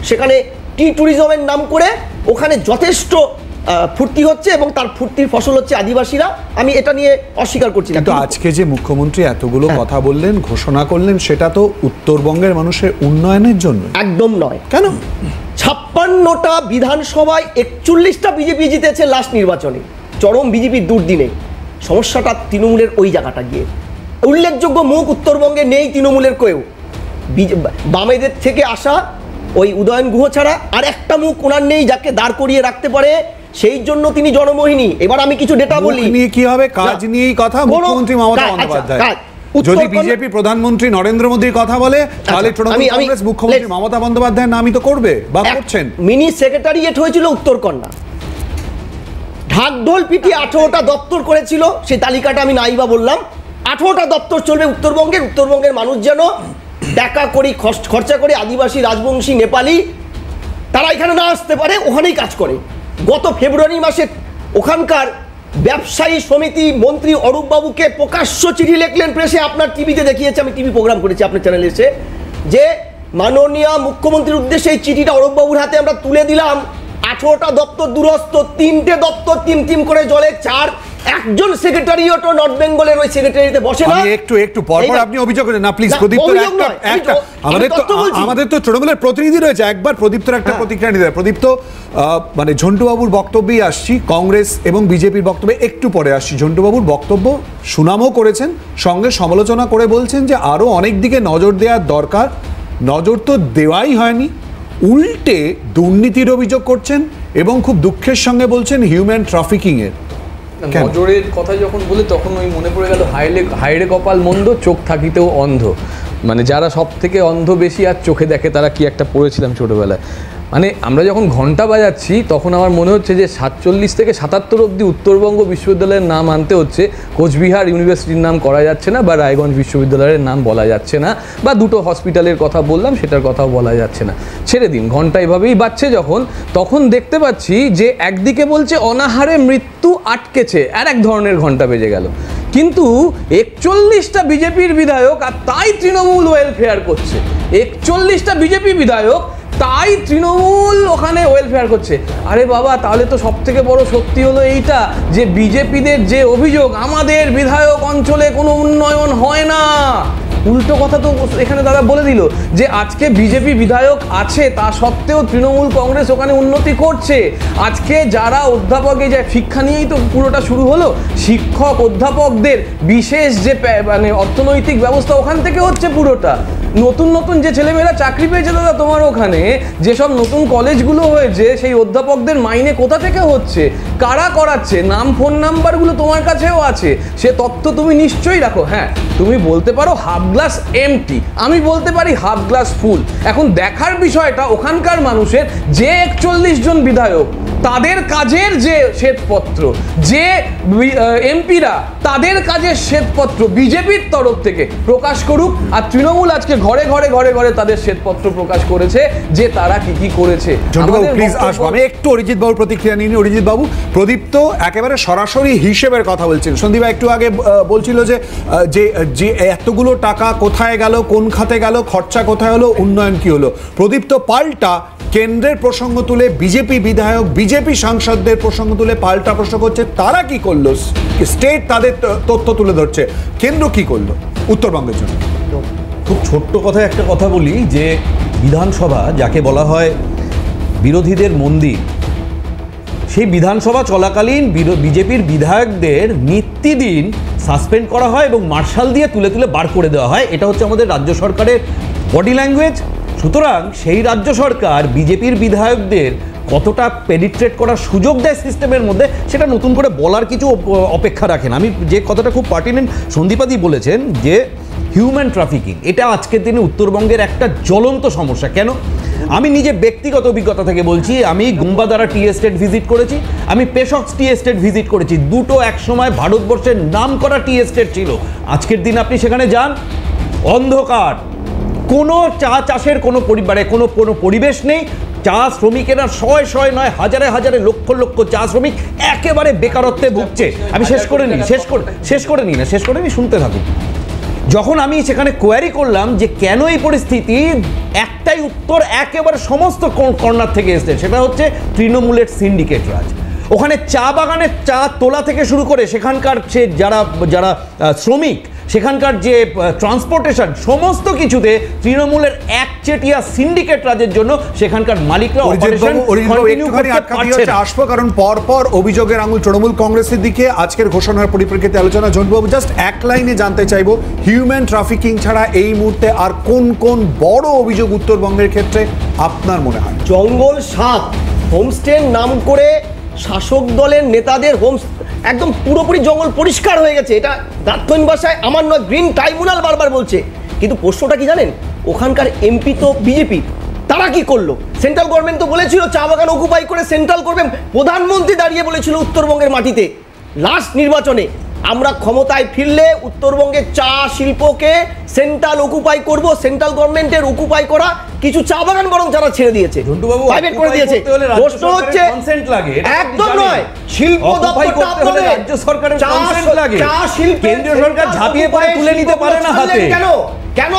সেখানে টি ট্যুরিজমের নাম করে ওখানে যথেষ্ট ফুর্তি হচ্ছে, এবং তার ফুর্তির ফসল হচ্ছে আদিবাসীরা। আমি এটা নিয়ে অস্বীকার করছি না। কিন্তু আজকে যে মুখ্যমন্ত্রী এতগুলো কথা বললেন, ঘোষণা করলেন, সেটা তো উত্তরবঙ্গের মানুষের উন্নয়নের জন্য একদম নয়। কেন? 56টা বিধানসভায় 41টা বিজেপি জিতেছে লাস্ট নির্বাচনে, চরম বিজেপির দুর্দিনে। সমস্যাটা তৃণমূলের ওই জায়গাটা গিয়ে উল্লেখযোগ্য মুখ উত্তরবঙ্গে নেই তৃণমূলের কেউ। বামেদের থেকে আসা ওই উদয়ন গুহ ছাড়া আর একটা মুখ ওনার নেই যাকে দাঁড় করিয়ে রাখতে পারে, সেই জন্য তিনি জনমোহিনী। এবার আমি কিছু ডেটা বলি, নিয়ে কি হবে, কাজ নিয়েই কথা। মুখ্যমন্ত্রী মমতা বন্দ্যোপাধ্যায় যদি বিজেপি প্রধানমন্ত্রী নরেন্দ্র মোদীর কথা বলে, তাহলে তৃণমূল কংগ্রেস মুখ্যমন্ত্রী মমতা বন্দ্যোপাধ্যায়ের নামই তো করবে বা করছেন। মিনি সেক্রেটারিয়েট হয়েছিল উত্তরকন্যা, ঢাকঢোল পিটি 18টা দপ্তর করেছিল, সেই তালিকাটা আমি নাইবা বললাম। 18টা দপ্তর চলবে উত্তরবঙ্গের মানুষ যেন টাকা করি খরচা করে আদিবাসী, রাজবংশী, নেপালি তারা এখানে না আসতে পারে, ওখানেই কাজ করে। গত ফেব্রুয়ারি মাসে ওখানকার ব্যবসায়ী সমিতি মন্ত্রী অরূপ বাবুকে প্রকাশ্য চিঠি লিখলেন প্রেসে, আপনার টিভিতে দেখিয়েছে, আমি টিভি প্রোগ্রাম করেছি আপনার চ্যানেলে এসে, যে মাননীয় মুখ্যমন্ত্রীর উদ্দেশ্যে এই চিঠিটা অরূপ বাবুর হাতে আমরা তুলে দিলাম। 18টা দপ্তর দুরস্ত, 3টে দপ্তর টিম করে জলে, একজন সেক্রেটারিয়েটও নর্থ বেঙ্গলের ওই সেক্রেটারিতে বসে না। একটু পরপর আপনি অভিযোগ করেন না প্লিজ। প্রদীপ্ত একটা আমাদের তো তৃণমূলের প্রতিনিধি রয়েছে, একবার প্রদীপ্তর একটা প্রতিক্রিয়া নিতে। প্রদীপ্ত, মানে ঝন্টুবাবুর বক্তব্যেই আসছি, কংগ্রেস এবং বিজেপির বক্তব্যে একটু পরে আসছি। ঝন্টুবাবুর বক্তব্য সুনামও করেছেন, সঙ্গে সমালোচনা করে বলছেন যে আরো অনেক দিকে নজর দেওয়ার দরকার। নজর তো দেওয়াই হয়নি, উল্টে দুর্নীতির অভিযোগ করছেন এবং খুব দুঃখের সঙ্গে বলছেন হিউম্যান ট্রাফিকিং এর। নজরের কথা যখন বলে তখন ওই মনে পড়ে গেল হাইরে কপাল মন্দ, চোখ থাকিতেও অন্ধ। মানে যারা সব থেকে অন্ধ বেশি আর চোখে দেখে, তারা কি একটা পড়েছিলাম ছোটবেলায়। মানে আমরা যখন ঘন্টা বাজাচ্ছি তখন আমার মনে হচ্ছে যে 47 থেকে 77 অবধি উত্তরবঙ্গ বিশ্ববিদ্যালয়ের নাম আনতে হচ্ছে, কোচবিহার ইউনিভার্সিটির নাম করা যাচ্ছে না, বা রায়গঞ্জ বিশ্ববিদ্যালয়ের নাম বলা যাচ্ছে না, বা দুটো হসপিটালের কথা বললাম সেটার কথাও বলা যাচ্ছে না। ছেড়ে দিন, ঘন্টা এভাবেই বাজছে যখন, তখন দেখতে পাচ্ছি যে একদিকে বলছে অনাহারে মৃত্যু আটকেছে, আর এক ধরনের ঘন্টা বেজে গেল। কিন্তু 41টা বিজেপির বিধায়ক, আর তাই তৃণমূল ওয়েলফেয়ার করছে। 41টা বিজেপি বিধায়ক, তাই তৃণমূল ওখানে ওয়েলফেয়ার করছে। আরে বাবা, তাহলে তো সব থেকে বড় সত্যি হলো এইটা যে বিজেপিদের যে অভিযোগ আমাদের বিধায়ক অঞ্চলে কোনো উন্নয়ন হয় না, উল্টো কথা তো এখানে দাদা বলে দিল যে আজকে বিজেপি বিধায়ক আছে, তা সত্ত্বেও তৃণমূল কংগ্রেস ওখানে উন্নতি করছে। আজকে যারা অধ্যাপক, এই যে শিক্ষা নিয়েই তো পুরোটা শুরু হলো, শিক্ষক অধ্যাপকদের বিশেষ যে মানে অর্থনৈতিক ব্যবস্থা ওখান থেকে হচ্ছে পুরোটা। নতুন যে ছেলেমেয়েরা চাকরি পেয়েছে দাদা তোমার ওখানে, যেসব নতুন কলেজগুলো হয়েছে, সেই অধ্যাপকদের মাইনে কোথা থেকে হচ্ছে? কারা করাচ্ছে, নাম ফোন নাম্বারগুলো তোমার কাছেও আছে, সে তথ্য তুমি নিশ্চয়ই রাখো। হ্যাঁ, তুমি বলতে পারো হাফ গ্লাস এমটি, আমি বলতে পারি হাফ গ্লাস ফুল। এখন দেখার বিষয়টা ওখানকার মানুষের যে 41 জন বিধায়ক তাদের কাজের যে শ্বেতপত্র, যে এমপিরা তাদের কাজের শ্বেতপত্র বিজেপির তরফ থেকে প্রকাশ করুক। আর তৃণমূল আজকে ঘরে ঘরে ঘরে ঘরে তাদের শ্বেতপত্র প্রকাশ করেছে যে তারা কি কি করেছে। প্লিজ আসবো, আমি একটু অরিজিৎ বাবুর প্রতিক্রিয়া নিয়ে। অরিজিৎ বাবু, প্রদীপ্ত একেবারে সরাসরি হিসেবের কথা বলছেন। সন্দীপা একটু আগে বলছিল যে যে এতগুলো টাকা কোথায় গেল, কোন খাতে গেল, খরচা কোথায় হলো, উন্নয়ন কি হলো। প্রদীপ্ত পাল্টা কেন্দ্রের প্রসঙ্গ তুলে বিজেপি বিধায়ক, বিজেপি সাংসদদের প্রসঙ্গ তুলে পাল্টা প্রশ্ন করছে তারা কি করলো। স্টেট তাদের তথ্য তুলে ধরছে, কেন্দ্র কি করলো উত্তরবঙ্গের জন্য। খুব ছোট্ট কথায় একটা কথা বলি যে বিধানসভা যাকে বলা হয় বিরোধীদের মন্দির, সেই বিধানসভা চলাকালীন বিজেপির বিধায়কদের নিত্যদিন সাসপেন্ড করা হয় এবং মার্শাল দিয়ে তুলে তুলে বার করে দেওয়া হয়। এটা হচ্ছে আমাদের রাজ্য সরকারের বডি ল্যাঙ্গুয়েজ। সুতরাং সেই রাজ্য সরকার বিজেপির বিধায়কদের কতটা পেনিট্রেট করার সুযোগ দেয় সিস্টেমের মধ্যে, সেটা নতুন করে বলার কিছু অপেক্ষা রাখেন। আমি যে কথাটা খুব পার্টিনেন্ট সন্দীপাদি বলেছেন যে হিউম্যান ট্রাফিকিং, এটা আজকের দিনে উত্তরবঙ্গের একটা জ্বলন্ত সমস্যা। কেন? আমি নিজে ব্যক্তিগত অভিজ্ঞতা থেকে বলছি, আমি গুম্বাদারা টি এস্টেট ভিজিট করেছি, আমি পেশক্স টি এস্টেট ভিজিট করেছি। দুটো একসময় ভারতবর্ষের নাম করা টি এস্টেট ছিল। আজকের দিন আপনি সেখানে যান, অন্ধকার, কোনো চা চাষের কোনো পরিবারে কোনো পরিবেশ নেই। চা শ্রমিকেরা শয়ে শয়ে নয় হাজারে হাজারে লক্ষ লক্ষ চা শ্রমিক একেবারে বেকারত্বে ভুগছে। আমি শেষ করে নিই, শুনতে থাকুন। যখন আমি সেখানে কোয়ারি করলাম যে কেন এই পরিস্থিতি, একটাই উত্তর একেবারে সমস্ত কর্নার থেকে এসছে, সেটা হচ্ছে তৃণমূলের সিন্ডিকেট রাজ। ওখানে চা বাগানের চা তোলা থেকে শুরু করে সেখানকার সে যারা শ্রমিক, সেখানকার যে ট্রান্সপোর্টেশন, সমস্ত কিছুতে তৃণমূলের একচেটিয়া সিন্ডিকেট রাজের জন্য সেখানকার মালিকরা অপারেশন কন্টিনিউ করতে পারছে না। আসবো, কারণ পরপর অভিযোগের আঙুল তৃণমূল কংগ্রেসের দিকে। আজকের ঘোষণার পরিপ্রেক্ষিতে আলোচনা। ঝন্টুবাবু, জাস্ট এক লাইনে জানতে চাইবো, হিউম্যান ট্রাফিকিং ছাড়া এই মুহূর্তে আর কোন কোন বড় অভিযোগ উত্তরবঙ্গের ক্ষেত্রে আপনার মনে হয়? জঙ্গল 7 হোমস্টের নাম করে শাসক দলের নেতাদের একদম পুরোপুরি জঙ্গল পরিষ্কার হয়ে গেছে। এটা দার্থহীন ভাষায় আমার নয়, গ্রিন ট্রাইব্যুনাল বারবার বলছে। কিন্তু প্রশ্নটা কি জানেন, ওখানকার এমপি তো বিজেপি, তারা কি করলো? সেন্ট্রাল গভর্নমেন্ট তো বলেছিল চা বাগান অকুপাই করে সেন্ট্রাল করবে। প্রধানমন্ত্রী দাঁড়িয়ে বলেছিল উত্তরবঙ্গের মাটিতে লাস্ট নির্বাচনে, আমরা ক্ষমতায় ফিরলে উত্তরবঙ্গের চা শিল্পকে সেন্ট্রাল অকুপাই করব। সেন্ট্রাল গভর্নমেন্টের অকুপাই করা কিছু চা বাগান বরং যারা ছেড়ে দিয়েছে, প্রাইভেট করে দিয়েছে। প্রশ্ন হচ্ছে একদম নয়, শিল্প দপ্তরটা আপনাদের, রাজ্য সরকারের কনসেন্ট লাগে, কেন্দ্রীয় সরকার ঝাঁপিয়ে পড়ে তুলে নিতে পারে না হাতে। কেন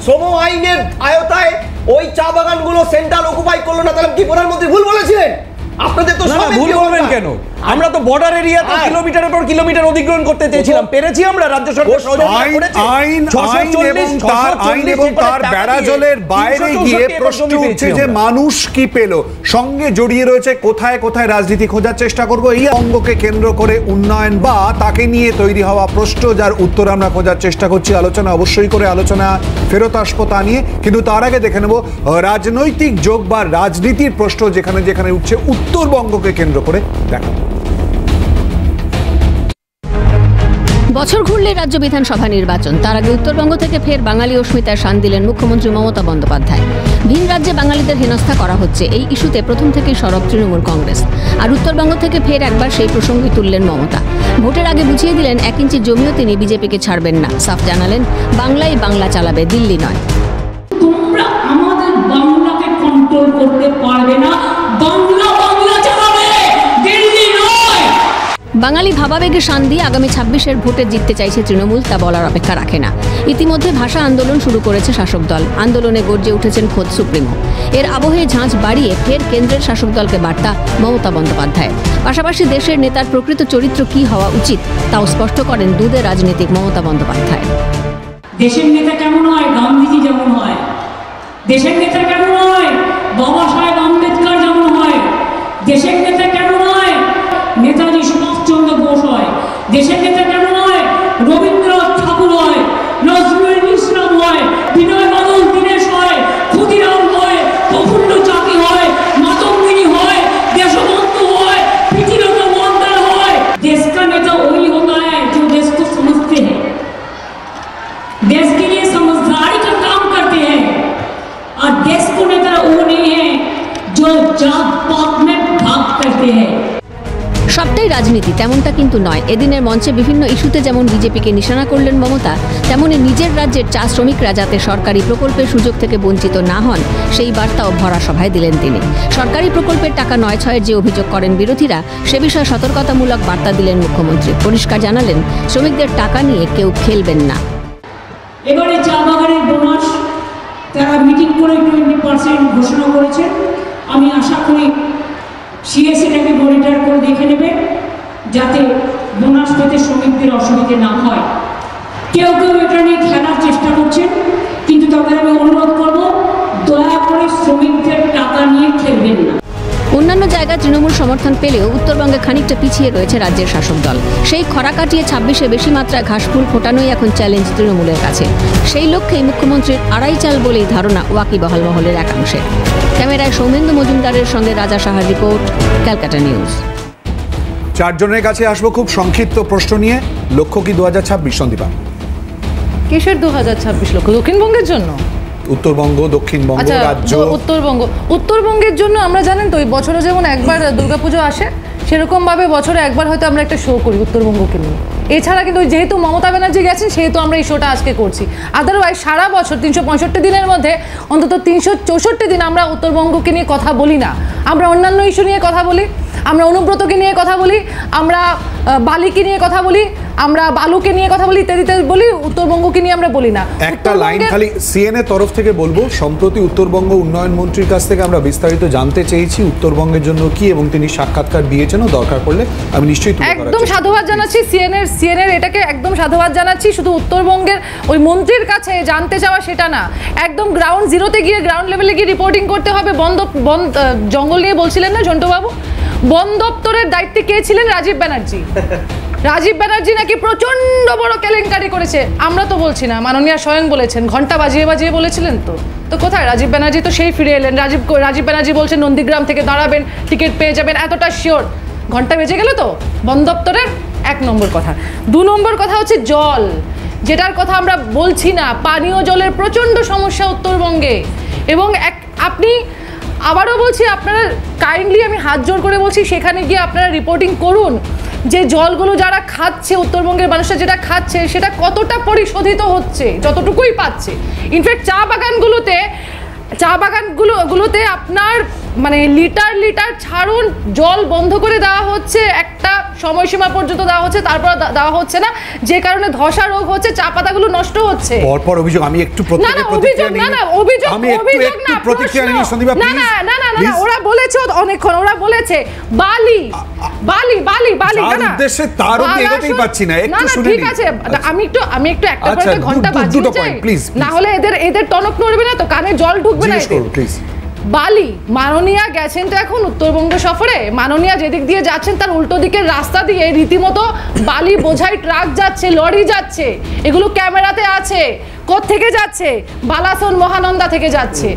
শ্রম আইনের আয়তায় ওই চা বাগানগুলো সেন্ট্রাল অকুপাই করলো না? তাহলে কি প্রধানমন্ত্রী ভুল বলেছিলেন? আপনাদের তো ভুল বলবেন কেন? আমরা তো বর্ডার এরিয়াতে কিলোমিটারের পর কিলোমিটার অধিগ্রহণ করতে চেয়েছিলাম, পেরেছি আমরা। রাজ্য সরকার আইন এবং তার বেড়াজলের বাইরে গিয়ে প্রশ্ন উঠছে যে মানুষ কি পেল, সঙ্গে জড়িয়ে রয়েছে কোথায় কোথায় রাজনীতি খোঁজার চেষ্টা করব। এই অঙ্গকে কেন্দ্র করে উন্নয়ন বা তাকে নিয়ে তৈরি হওয়া প্রশ্ন, যার উত্তর আমরা খোঁজার চেষ্টা করছি। আলোচনা অবশ্যই করে আলোচনা ফেরত আসবো তা নিয়ে, কিন্তু তার আগে দেখে নেব রাজনৈতিক যোগ বা রাজনীতির প্রশ্ন যেখানে যেখানে উঠছে উত্তরবঙ্গকে কেন্দ্র করে। দেখা বছর ঘুরলে রাজ্য বিধানসভা নির্বাচন, তার আগে উত্তরবঙ্গ থেকে ফের বাঙালি অস্মিতার শান দিলেন মুখ্যমন্ত্রী মমতা বন্দ্যোপাধ্যায়। ভিন রাজ্যে বাঙালিদের হেনস্থা করা হচ্ছে, এই ইস্যুতে প্রথম থেকেই সরব তৃণমূল কংগ্রেস। আর উত্তরবঙ্গ থেকে ফের একবার সেই প্রসঙ্গই তুললেন মমতা। ভোটের আগে বুঝিয়ে দিলেন 1 ইঞ্চি জমিও তিনি বিজেপিকে ছাড়বেন না। সাফ জানালেন বাংলাই বাংলা চালাবে, দিল্লি নয়। তোমরা আমাদের বাংলাকে কন্ট্রোল করতে পারবে না, বাংলা বাংলা চালাবে, দিল্লি নয়। বাঙালি ভাবাবেগে শান দিয়ে আগামী 26-এর ভোটে জিততে চাইছে তৃণমূল, তা বলার অপেক্ষা রাখে না। ইতিমধ্যে ভাষা আন্দোলন শুরু করেছে শাসক দল। আন্দোলনে গর্জে উঠেছেন খোদ সুপ্রিমো। এর আবহে ঝাঁঝ বাড়িয়ে ফের কেন্দ্রের শাসক দলকে বার্তা মমতা বন্দ্যোপাধ্যায়ের। পাশাপাশি দেশের নেতার প্রকৃত চরিত্র কি হওয়া উচিত তাও স্পষ্ট করেন দুধে রাজনীতিক মমতা বন্দ্যোপাধ্যায়। দেশের নেতা কেমন হয়? গান্ধীজি যেমন হয়। দেশের নেতা কেমন হয়? বাবা সাহেব আম্বেদকর যেমন হয়। দেশের নেতা কেমন হয়? নেতাজি সুভাষচন্দ্র বোস হয়। দেশের নেতা কেমন হয়? রবীন্দ্রনাথ ঠাকুর হয়, নজরুল ইসলাম হয়, বিনয় বাদল দীনেশ হয়, ক্ষুদিরাম হয়, প্রফুল্ল চাকি হয়, মাতঙ্গিনী হয়, দেশবন্ধু হয়, প্রীতিলতা রাজনীতি তেমনটা কিন্তু নয়। এদিনের মঞ্চে বিভিন্ন ইস্যুতে যেমন বিজেপিকে নিশানা করলেন মমতা, তেমনি নিজের রাজ্যের চা শ্রমিকরা যাতে সরকারি প্রকল্পের সুযোগ থেকে বঞ্চিত না হন সেই বার্তাও ভরা সভায় দিলেন তিনি। সরকারি প্রকল্পের টাকা ৯/৬-এর যে অভিযোগ করেন বিরোধীরা, সে বিষয়ে সতর্কতামূলক বার্তা দিলেন মুখ্যমন্ত্রী। পরিষ্কার জানালেন, শ্রমিকদের টাকা নিয়ে কেউ খেলবেন না। এবারে চা বাগানের বোনাস তারা মিটিং করে 20% ঘোষণা করেছে। আমি আশা করি সিএস এটাকে মনিটর করে দেখে নেবে যাতে বোনাস পেতে শ্রমিকদের অসুবিধে না হয়। কেউ কেউ এটা নিয়ে খেলার চেষ্টা করছেন, কিন্তু তাদের আমি অনুরোধ করব দয়া করে শ্রমিকদের টাকা নিয়ে খেলবেন না। অন্যান্য জায়গায় তৃণমূল সমর্থন পেলেও উত্তরবঙ্গে খানিকটা পিছিয়ে রয়েছে রাজ্যের শাসক দল। সেই খরা কাটিয়ে 26-এ বেশি মাত্রায় ঘাসফুল ফোটানোই এখন চ্যালেঞ্জ তৃণমূলের কাছে। সেই লক্ষ্যেই মুখ্যমন্ত্রীর আড়াই চাল বলেই ধারণা ওয়াকিবহাল মহলের একাংশে। ক্যামেরায় সৌমেন্দু মজুমদারের সঙ্গে রাজা সাহার রিপোর্ট, ক্যালকাটা নিউজ। চারজনের কাছে আসবো খুব সংক্ষিপ্ত প্রশ্ন নিয়ে। লক্ষ্য কি 2026 সন্দীপা? কিসের 2026 লক্ষ্য? দক্ষিণবঙ্গের জন্য? উত্তরবঙ্গ, দক্ষিণবঙ্গ, রাজ্য। উত্তরবঙ্গের জন্য আমরা জানেন তো, ওই বছরে যেমন একবার দুর্গাপুজো আসে, সেরকমভাবে বছরে একবার হয়তো আমরা একটা শো করি উত্তরবঙ্গকে নিয়ে। এছাড়া কিন্তু যেহেতু মমতা ব্যানার্জি গেছেন, সেহেতু আমরা এই শোটা আজকে করছি। আদারওয়াইজ সারা বছর 365 দিনের মধ্যে অন্তত 364 দিন আমরা উত্তরবঙ্গকে নিয়ে কথা বলি না। আমরা অন্যান্য ইস্যু নিয়ে কথা বলি, আমরা অনুব্রতকে নিয়ে কথা বলি, আমরা বালিকে নিয়ে কথা বলি, আমরা বালুকে নিয়ে কথা বলি, ইত্যাদি বলি। উত্তরবঙ্গকে নিয়ে আমরা বলি না। একটা লাইন খালি সিএনএ তরফ থেকে বলবো, সম্প্রতি উত্তরবঙ্গ উন্নয়ন মন্ত্রীর কাছ থেকে আমরা বিস্তারিত জানতে চেয়েছি উত্তরবঙ্গের জন্য কি, এবং তিনি সাক্ষাৎকার দিয়েছেনও। দরকার পড়লে আমি নিশ্চয়ই একদম সাধুবাদ জানাচ্ছি সিএনএর এটাকে একদম সাধুবাদ জানাচ্ছি। শুধু উত্তরবঙ্গের ওই মন্ত্রীর কাছে জানতে চাওয়া সেটা না, একদম গ্রাউন্ড জিরোতে গিয়ে, গ্রাউন্ড লেভেলে গিয়ে রিপোর্টিং করতে হবে। জঙ্গল নিয়ে বলছিলেন না ঝন্টুবাবু, বন দপ্তরের দায়িত্বে কে ছিলেন? রাজীব ব্যানার্জি। রাজীব ব্যানার্জি নাকি প্রচন্ড বড় কেলেঙ্কারি করেছে। আমরা তো বলছি না, মাননীয়া স্বয়ং বলেছেন, ঘন্টা বাজিয়ে বাজিয়ে বলেছিলেন। তো কোথায় রাজীব ব্যানার্জি? তো সেই ফিরে এলেন। রাজীব ব্যানার্জি বলছেন নন্দীগ্রাম থেকে দাঁড়াবেন, টিকিট পেয়ে যাবেন, এতটা শিওর। ঘন্টা বেজে গেল তো বন দপ্তরের। 1 নম্বর কথা। 2 নম্বর কথা হচ্ছে জল, যেটার কথা আমরা বলছি না। পানীয় জলের প্রচন্ড সমস্যা উত্তরবঙ্গে। এবং আপনি, আবারও বলছি, আপনারা কাইন্ডলি, আমি হাত জোর করে বলছি, সেখানে গিয়ে আপনারা রিপোর্টিং করুন যে জলগুলো যারা খাচ্ছে, উত্তরবঙ্গের মানুষরা যেটা খাচ্ছে, সেটা কতটা পরিশোধিত হচ্ছে, যতটুকুই পাচ্ছে। ইনফ্যাক্ট চা বাগানগুলোতে আপনার মানে লিটার লিটার ছাড়ুন, জল বন্ধ করে দেওয়া হচ্ছে, একটা সময়সীমা পর্যন্ত দেওয়া হচ্ছে, তারপর দেওয়া হচ্ছে না, যে কারণে ধসা রোগ হচ্ছে, চা পাতাগুলো নষ্ট হচ্ছে। পরপর অভিযোগ। আমি একটু ওরা বলেছে অনেকক্ষণ, ওরা বলেছে বালি বালি বালি বালি উদ্দেশ্যে তার এগোতেই পাচ্ছি না। একটু শুনে ঠিক আছে, আমি একটু একটা করে ঘন্টা বাজিয়ে যাই, না হলে এদের টনক নড়বে না তো, কানে জল ঢুকবে না। বালি, মাননীয়া গেছেন তো এখন উত্তরবঙ্গ সফরে। মাননীয়া যেদিক দিয়ে যাচ্ছেন তার উল্টো দিকের রাস্তা দিয়ে রীতিমতো বালি বোঝাই ট্রাক যাচ্ছে, লরি যাচ্ছে। এগুলো ক্যামেরাতে আছে। কোত্থেকে যাচ্ছে? বালাসন মহানন্দা থেকে যাচ্ছে।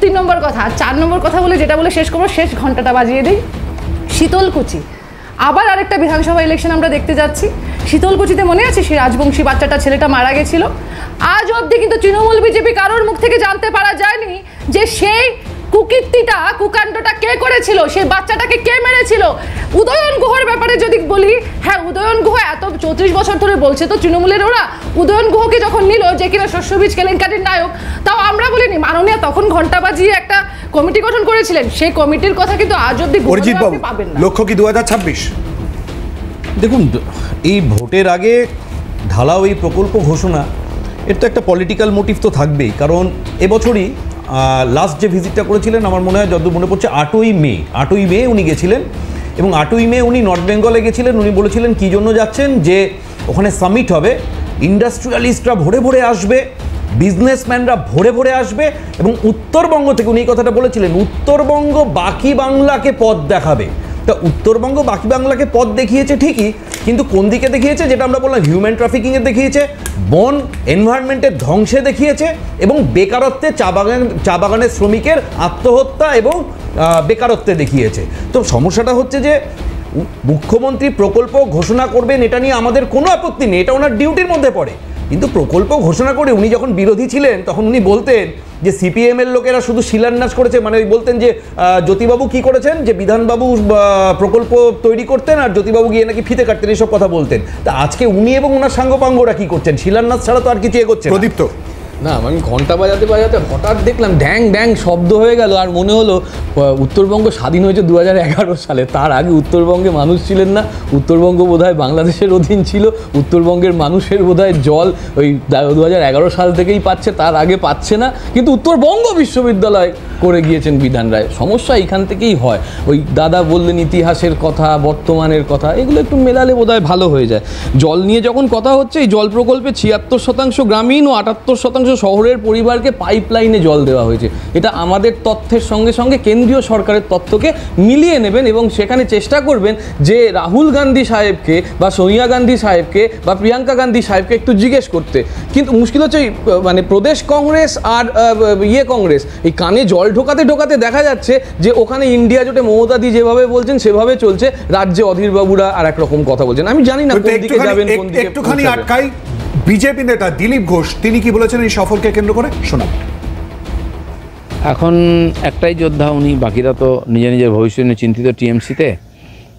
3 নম্বর কথা। 4 নম্বর কথা বলে যেটা বলে শেষ করবো, শেষ ঘন্টাটা বাজিয়ে দিই। শীতলকুচি, আবার আরেকটা বিধানসভা ইলেকশন আমরা দেখতে যাচ্ছি। শীতলকুচিতে মনে আছে সেই রাজবংশী বাচ্চাটা, ছেলেটা মারা গেছিল। আজ অবধি কিন্তু তৃণমূল বিজেপি কারোর মুখ থেকে জানতে পারা যায়নি যে সেই কুকীর্তিটা, কুকাণ্ডটা কে করেছিল, সেই বাচ্চাটাকে কে মেরেছিল। উদয়ন গুহর ব্যাপারে যদি বলি, হ্যাঁ, উদয়ন গুহ এত 34 বছর ধরে বলছে তো তৃণমূলের ওরা, উদয়ন গুহকে যখন নিল, যে কিনা শস্যবীজ কেলেঙ্কারির নায়ক, তাও আমরা বলিনি। মাননীয়া তখন ঘন্টা বাজিয়ে একটা কমিটি গঠন করেছিলেন। সেই কমিটির কথা কিন্তু আজ অবধি পাবেন না। লক্ষ্য কি 2026? দেখুন, এই ভোটের আগে ঢালাও এই প্রকল্প ঘোষণা, এর তো একটা পলিটিক্যাল মোটিভ তো থাকবেই। কারণ এবছরই লাস্ট যে ভিজিটটা করেছিলেন, আমার মনে হয় যতদূর মনে পড়ছে 8ই মে উনি গেছিলেন। এবং 8ই মে উনি নর্থ বেঙ্গলে গেছিলেন। উনি বলেছিলেন কী জন্য যাচ্ছেন, যে ওখানে সামিট হবে, ইন্ডাস্ট্রিয়ালিস্টরা ভরে ভরে আসবে, বিজনেসম্যানরা ভরে ভরে আসবে, এবং উত্তরবঙ্গ থেকে উনি এই কথাটা বলেছিলেন, উত্তরবঙ্গ বাকি বাংলাকে পথ দেখাবে। তা উত্তরবঙ্গ বাকি বাংলাকে পথ দেখিয়েছে ঠিকই, কিন্তু কোন দিকে দেখিয়েছে? যেটা আমরা বললাম, হিউম্যান ট্রাফিকিংয়ে দেখিয়েছে, বন এনভায়রনমেন্টের ধ্বংসে দেখিয়েছে, এবং বেকারত্বে, চা বাগানের শ্রমিকের আত্মহত্যা এবং বেকারত্বে দেখিয়েছে। তো সমস্যাটা হচ্ছে যে মুখ্যমন্ত্রী প্রকল্প ঘোষণা করবেন, এটা নিয়ে আমাদের কোনো আপত্তি নেই, এটা ওনার ডিউটির মধ্যে পড়ে। কিন্তু প্রকল্প ঘোষণা করে উনি যখন বিরোধী ছিলেন তখন উনি বলতেন যে সিপিএম এর লোকেরা শুধু শিলান্যাস করেছে, মানে বলতেন যে জ্যোতিবাবু কি করেছেন, যে বিধানবাবু প্রকল্প তৈরি করতেন আর জ্যোতিবাবু গিয়ে নাকি ফিতে কাটতেন, এইসব কথা বলতেন। তা আজকে উনি এবং ওনার সাঙ্গপাঙ্গরা কি করছেন? শিলান্যাস ছাড়া তো আর কিছু এগোচ্ছে না। প্রদীপ্ত, না আমি ঘন্টা বাজাতে বাজাতে হঠাৎ দেখলাম ড্যাং ড্যাং শব্দ হয়ে গেল, আর মনে হলো উত্তরবঙ্গ স্বাধীন হয়েছে 2011 সালে। তার আগে উত্তরবঙ্গে মানুষ ছিলেন না, উত্তরবঙ্গ বোধহয় বাংলাদেশের অধীন ছিল, উত্তরবঙ্গের মানুষের বোধহয় জল ওই 2011 সাল থেকেই পাচ্ছে, তার আগে পাচ্ছে না। কিন্তু উত্তরবঙ্গ বিশ্ববিদ্যালয় করে গিয়েছেন বিধান রায়। সমস্যা এইখান থেকেই হয়। ওই দাদা বললেন ইতিহাসের কথা, বর্তমানের কথা, এগুলো একটু মেলালে বোধহয় ভালো হয়ে যায়। জল নিয়ে যখন কথা হচ্ছে, এই জল প্রকল্পে 76% গ্রামীণ ও 78% শহরের পরিবারকে পাইপলাইনে জল দেওয়া হয়েছে। এটা আমাদের তথ্যের সঙ্গে সঙ্গে কেন্দ্রীয় সরকারের তথ্যকে মিলিয়ে নেবেন এবং সেখানে চেষ্টা করবেন যে রাহুল গান্ধী সাহেবকে বা সোনিয়া গান্ধী সাহেবকে বা প্রিয়াঙ্কা গান্ধী সাহেবকে একটু জিজ্ঞেস করতে। কিন্তু মুশকিল হচ্ছে মানে প্রদেশ কংগ্রেস আর কংগ্রেস এই কানে জল ঢোকাতে ঢোকাতে দেখা যাচ্ছে যে ওখানে ইন্ডিয়া জোটে মমতাদি যেভাবে বলছেন সেভাবে চলছে, রাজ্যে অধীরবাবুরা আর একরকম কথা বলছেন। আমি জানি না কোন দিকে যাবেন, কোন দিকে একটুখানি আটকাই। বিজেপি নেতা দিলীপ ঘোষ তিনি কি বলেছেন এই সফরকে কেন্দ্র করে, শোনাব। এখন একটাই যোদ্ধা উনি, বাকিরা তো নিজের নিজের ভবিষ্যৎ নিয়ে চিন্তিত টিএমসিতে,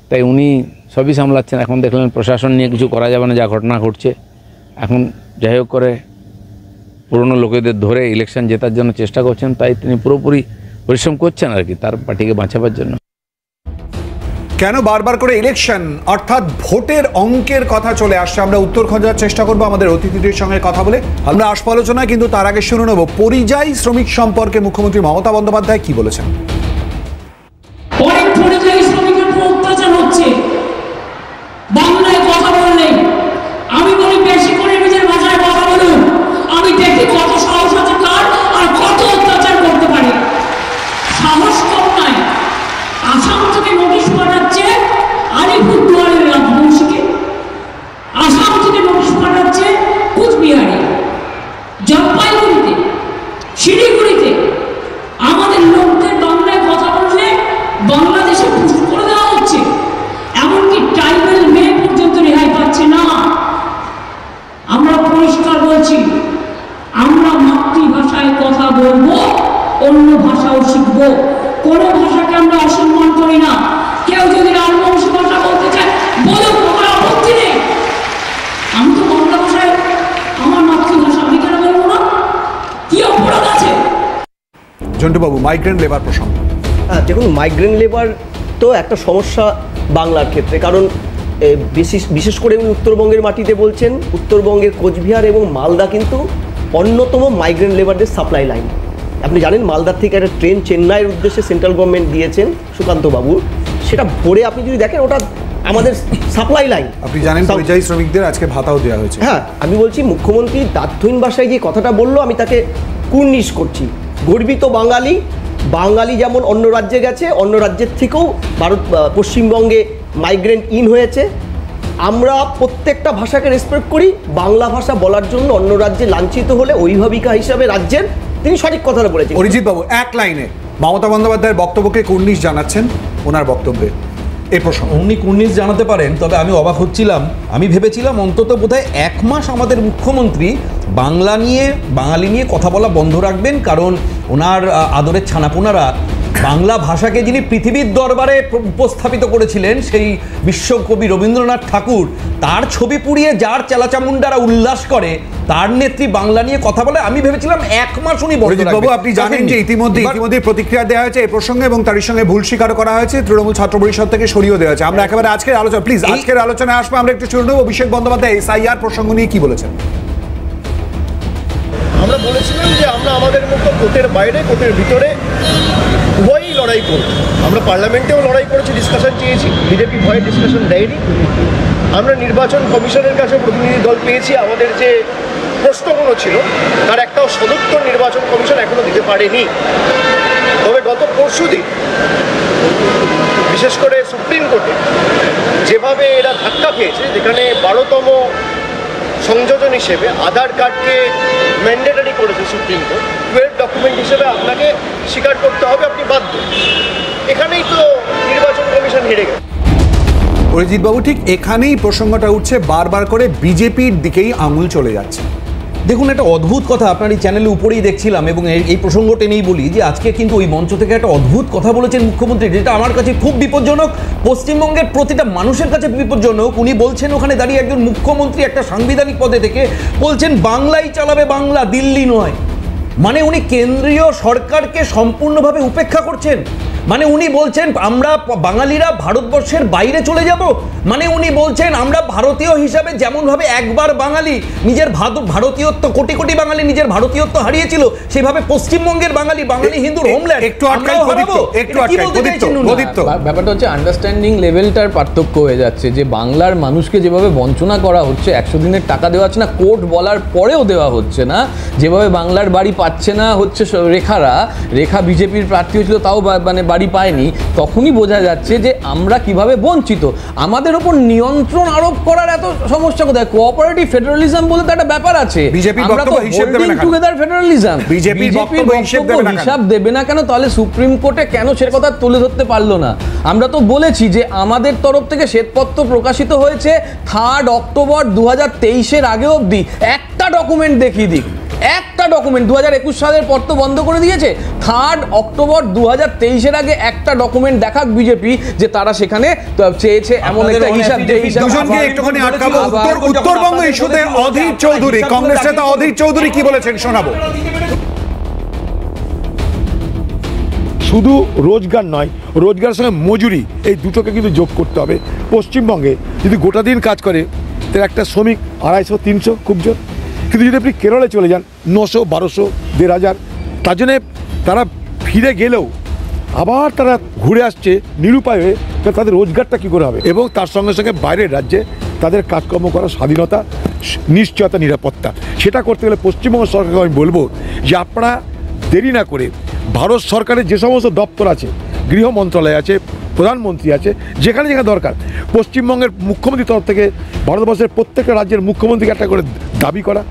তাই উনি সবই সামলাচ্ছেন। এখন দেখলেন প্রশাসন নিয়ে কিছু করা যাবে না, যা ঘটনা ঘটছে। এখন যাই হোক করে পুরনো লোকেদের ধরে ইলেকশন জেতার জন্য চেষ্টা করছেন, তাই তিনি পুরোপুরি পরিশ্রম করছেন আর কি তার পার্টিকে বাঁচাবার জন্য। কেন বারবার করে ইলেকশন অর্থাৎ ভোটের অঙ্কের কথা চলে আসছে, আমরা উত্তর খোঁজার চেষ্টা করবো আমাদের অতিথিদের সঙ্গে কথা বলে। আমরা আসবো আলোচনায়, কিন্তু তার আগে শুনে নেব পরিযায়ী শ্রমিক সম্পর্কে মুখ্যমন্ত্রী মমতা বন্দ্যোপাধ্যায় কি বলেছেন। অনেক পরিযায়ী শ্রমিকের উপর অত্যাচার হচ্ছে, বাংলায় কথা বললে আমি বলি বেশি করে নিজের ভাষায় কথা বলুন, আমি দেখি কত সাহস আছে কার আর কত অত্যাচার করতে পারে। সাহস কম নাই, আসাম থেকে নোটিশ পাঠাচ্ছে আলিপুরদুয়ারের রাজবংশীকে, আসাম থেকে নোটিশ পাঠাচ্ছে কুচবিহারে, জলপাইগুড়িতে, শিলিগুড়িতে। আমাদের লোকদের বাংলায় কথা বললে বাংলাদেশে পুষ্ট করে দেওয়া হচ্ছে, এমনকি ট্রাইবেল মেয়ে পর্যন্ত রেহাই পাচ্ছে না। আমরা পরিষ্কার বলছি, আমরা মাতৃভাষায় কথা বলবো, অন্য ভাষাও শিখবো। কোনো ভাষাকে আমরা অসম্মান করি না। কেউ যদি রাজবংশী ভাষা বলতে চায় বলুন, আমার আপত্তি নেই। আমি তো বাংলা ভাষায় আমার মাতৃভাষা, আমি কেন বলবো না? কি অপরাধ আছে? জন্টুবাবু, মাইগ্রেন্ট লেবার প্রসঙ্গ। হ্যাঁ, দেখুন মাইগ্রেন্ট লেবার তো একটা সমস্যা বাংলার ক্ষেত্রে, কারণ বিশেষ করে উনি উত্তরবঙ্গের মাটিতে বলছেন। উত্তরবঙ্গের কোচবিহার এবং মালদা কিন্তু অন্যতম মাইগ্রেন্ট লেবারদের সাপ্লাই লাইন। আপনি জানেন মালদার থেকে একটা ট্রেন চেন্নাইয়ের উদ্দেশ্যে সেন্ট্রাল গভর্নমেন্ট দিয়েছেন সুকান্ত বাবু, সেটা ভোরে আপনি যদি দেখেন ওটা আমাদের সাপ্লাই লাইন। আপনি জানেন পরিযায়ী শ্রমিকদের আজকে ভাতাও দেওয়া হয়েছে। হ্যাঁ, আমি বলছি মুখ্যমন্ত্রী দার্থহীন ভাষায় যে কথাটা বললো আমি তাকে কুর্নিশ করছি। গর্বিত বাঙালি, বাঙালি যেমন অন্য রাজ্যে গেছে, অন্য রাজ্যের থেকেও পশ্চিমবঙ্গে মাইগ্রেন্ট ইন হয়েছে। আমরা প্রত্যেকটা ভাষাকে রেসপেক্ট করি। বাংলা ভাষা বলার জন্য অন্য রাজ্যে লাঞ্ছিত হলে অভিভাবিকা হিসাবে রাজ্যের তিনি সঠিক কথাটা বলেছেন। অরিজিৎ বাবু এক লাইনে মমতা বন্দ্যোপাধ্যায়ের বক্তব্যকে কুর্নিশ জানাচ্ছেন ওনার বক্তব্যে। এই প্রসঙ্গ উনি কুর্নিশ জানাতে পারেন, তবে আমি অবাক হচ্ছিলাম। আমি ভেবেছিলাম অন্তত বোধহয় 1 মাস আমাদের মুখ্যমন্ত্রী বাঙালি নিয়ে কথা বলা বন্ধ রাখবেন, কারণ ওনার আদরের ছানাপোনারা বাংলা ভাষাকে যিনি পৃথিবীর দরবারে উপস্থাপিত করেছিলেন, সেই বিশ্বকবি রবীন্দ্রনাথ ঠাকুর, তার ছবি পুড়িয়ে যার চেলাচামুন্ডারা উল্লাস করে, তার নেত্রী বাংলা নিয়ে কথা বলে। আমি ভেবেছিলাম 1 মাস উনি বন্ধ রাখবেন। বাবু, আপনি জানেন যে ইতিমধ্যে প্রতিক্রিয়া দেওয়া হয়েছে এই প্রসঙ্গে এবং তার সঙ্গে ভুল স্বীকার করা হয়েছে, তৃণমূল ছাত্র পরিষদ থেকে সরিয়ে দেওয়া হয়েছে। আমরা একেবারে আজকের আলোচনা, প্লিজ আজকের আলোচনায় আসবো। আমরা একটু শুনে নেব অভিষেক বন্দ্যোপাধ্যায় এসআইআর প্রসঙ্গ নিয়ে কি বলেছেন। আমরা বলেছিলাম যে আমরা আমাদের মতো কোর্টের বাইরে কোর্টের ভিতরে উভয়ই লড়াই করব। আমরা পার্লামেন্টেও লড়াই করেছি, ডিসকাশন চেয়েছি, বিজেপি ভয়ে ডিসকাশন দেয়নি। আমরা নির্বাচন কমিশনের কাছে প্রতিনিধি দল পেয়েছি। আমাদের যে প্রশ্নগুলো ছিল তার একটাও সদুত্তর নির্বাচন কমিশন এখনো দিতে পারেনি। তবে গত পরশুদিন বিশেষ করে সুপ্রিম কোর্টে যেভাবে এরা ধাক্কা খেয়েছে, যেখানে 12তম সংযোজন হিসেবে আধার কার্ডকে ম্যান্ডেটরি করেছে সুপ্রিম কোর্ট, 12 ডকুমেন্ট হিসেবে আপনাকে স্বীকার করতে হবে, আপনি বাধ্য। এখানেই তো নির্বাচন কমিশন হেরে গেছে। অরিজিৎ বাবু, ঠিক এখানেই প্রসঙ্গটা উঠছে, বারবার করে বিজেপির দিকেই আঙুল চলে যাচ্ছে। দেখুন, একটা অদ্ভুত কথা আপনার এই চ্যানেলে উপরেই দেখছিলাম, এবং এই প্রসঙ্গ টেনেই বলি যে আজকে কিন্তু ওই মঞ্চ থেকে একটা অদ্ভুত কথা বলেছেন মুখ্যমন্ত্রী, যেটা আমার কাছে খুব বিপজ্জনক, পশ্চিমবঙ্গের প্রতিটা মানুষের কাছে বিপজ্জনক। উনি বলছেন ওখানে দাঁড়িয়ে একজন মুখ্যমন্ত্রী একটা সাংবিধানিক পদে থেকে বলছেন বাংলাই চালাবে বাংলা, দিল্লি নয়। মানে উনি কেন্দ্রীয় সরকারকে সম্পূর্ণভাবে উপেক্ষা করছেন। মানে উনি বলছেন আমরা বাঙালিরা ভারতবর্ষের বাইরে চলে যাব। মানে উনি বলছেন আমরা ভারতীয় হিসাবে যেমনভাবে একবার বাঙালি নিজের ভারতীয়ত্ব, কোটি কোটি বাঙালি নিজের ভারতীয়ত্ব হারিয়েছিল, সেভাবে পশ্চিমবঙ্গের বাঙালি হিন্দুর হোমল্যান্ড ব্যাপারটা হচ্ছে আন্ডারস্ট্যান্ডিং লেভেলটার পার্থক্য হয়ে যাচ্ছে, যে বাংলার মানুষকে যেভাবে বঞ্চনা করা হচ্ছে, 100 দিনের টাকা দেওয়া হচ্ছে না, কোর্ট বলার পরেও দেওয়া হচ্ছে না, যেভাবে বাংলার বাড়ি পাচ্ছে না হচ্ছে রেখা বিজেপির প্রার্থী হয়েছিল তাও মানে বাড়ি পায়নি, তখনই বোঝা যাচ্ছে যে আমরা কিভাবে বঞ্চিত। আমাদের উপর নিয়ন্ত্রণ আরোপ করার এত সমস্যা কোথায়? কোঅপারেটিভ ফেডারালিজম বলে তো একটা ব্যাপার আছে, আমরা তো হোল্ডিং টুগেদার ফেডারালিজম। বিজেপির বক্তব্য হিসাব দেবে না কেন? তাহলে সুপ্রিম কোর্টে কেন সে কথা তুলে ধরতে পারলো না? আমরা তো বলেছি যে আমাদের তরফ থেকে শ্বেতপত্র প্রকাশিত হয়েছে 3 অক্টোবর 2023 আগেও অবধি একটা ডকুমেন্ট দেখিয়ে দিক, একটা ডকুমেন্ট। 2021 সালের পর তো বন্ধ করে দিয়েছে। 3 অক্টোবর 2023 আগে একটা ডকুমেন্ট দেখাক বিজেপি যে তারা সেখানে চেয়েছে এমন একটা হিসাব, যে দুজনকে একটুখানি আটকাবো। উত্তরবঙ্গ ইস্যুতে অধীর চৌধুরী, কংগ্রেস নেতা অধীর চৌধুরী কি বলেছেন শোনাবো। শুধু রোজগার নয়, রোজগারের সঙ্গে মজুরি, এই দুটোকে কিন্তু যোগ করতে হবে। পশ্চিমবঙ্গে যদি গোটা দিন কাজ করে তার একটা শ্রমিক 250-300 খুব জোর, কিন্তু যদি আপনি কেরলে চলে যান 900, 1200, 1500, তার জন্যে তারা ফিরে গেলেও আবার তারা ঘুরে আসছে নিরুপায় হয়ে, তাদের রোজগারটা কী করে হবে? এবং তার সঙ্গে সঙ্গে বাইরের রাজ্যে তাদের কাজকর্ম করার স্বাধীনতা, নিশ্চয়তা, নিরাপত্তা, সেটা করতে গেলে পশ্চিমবঙ্গ সরকারকে আমি বলবো যে আপনারা দেরি না করে ভারত সরকারের যে সমস্ত দপ্তর আছে, গৃহ মন্ত্রণালয় আছে, প্রধানমন্ত্রী আছে, যেখানে যেখানে দরকার, পশ্চিমবঙ্গের মুখ্যমন্ত্রীর তরফ থেকে ভারতবর্ষের প্রত্যেকটা রাজ্যের মুখ্যমন্ত্রীকে একটা করে দাবি করা,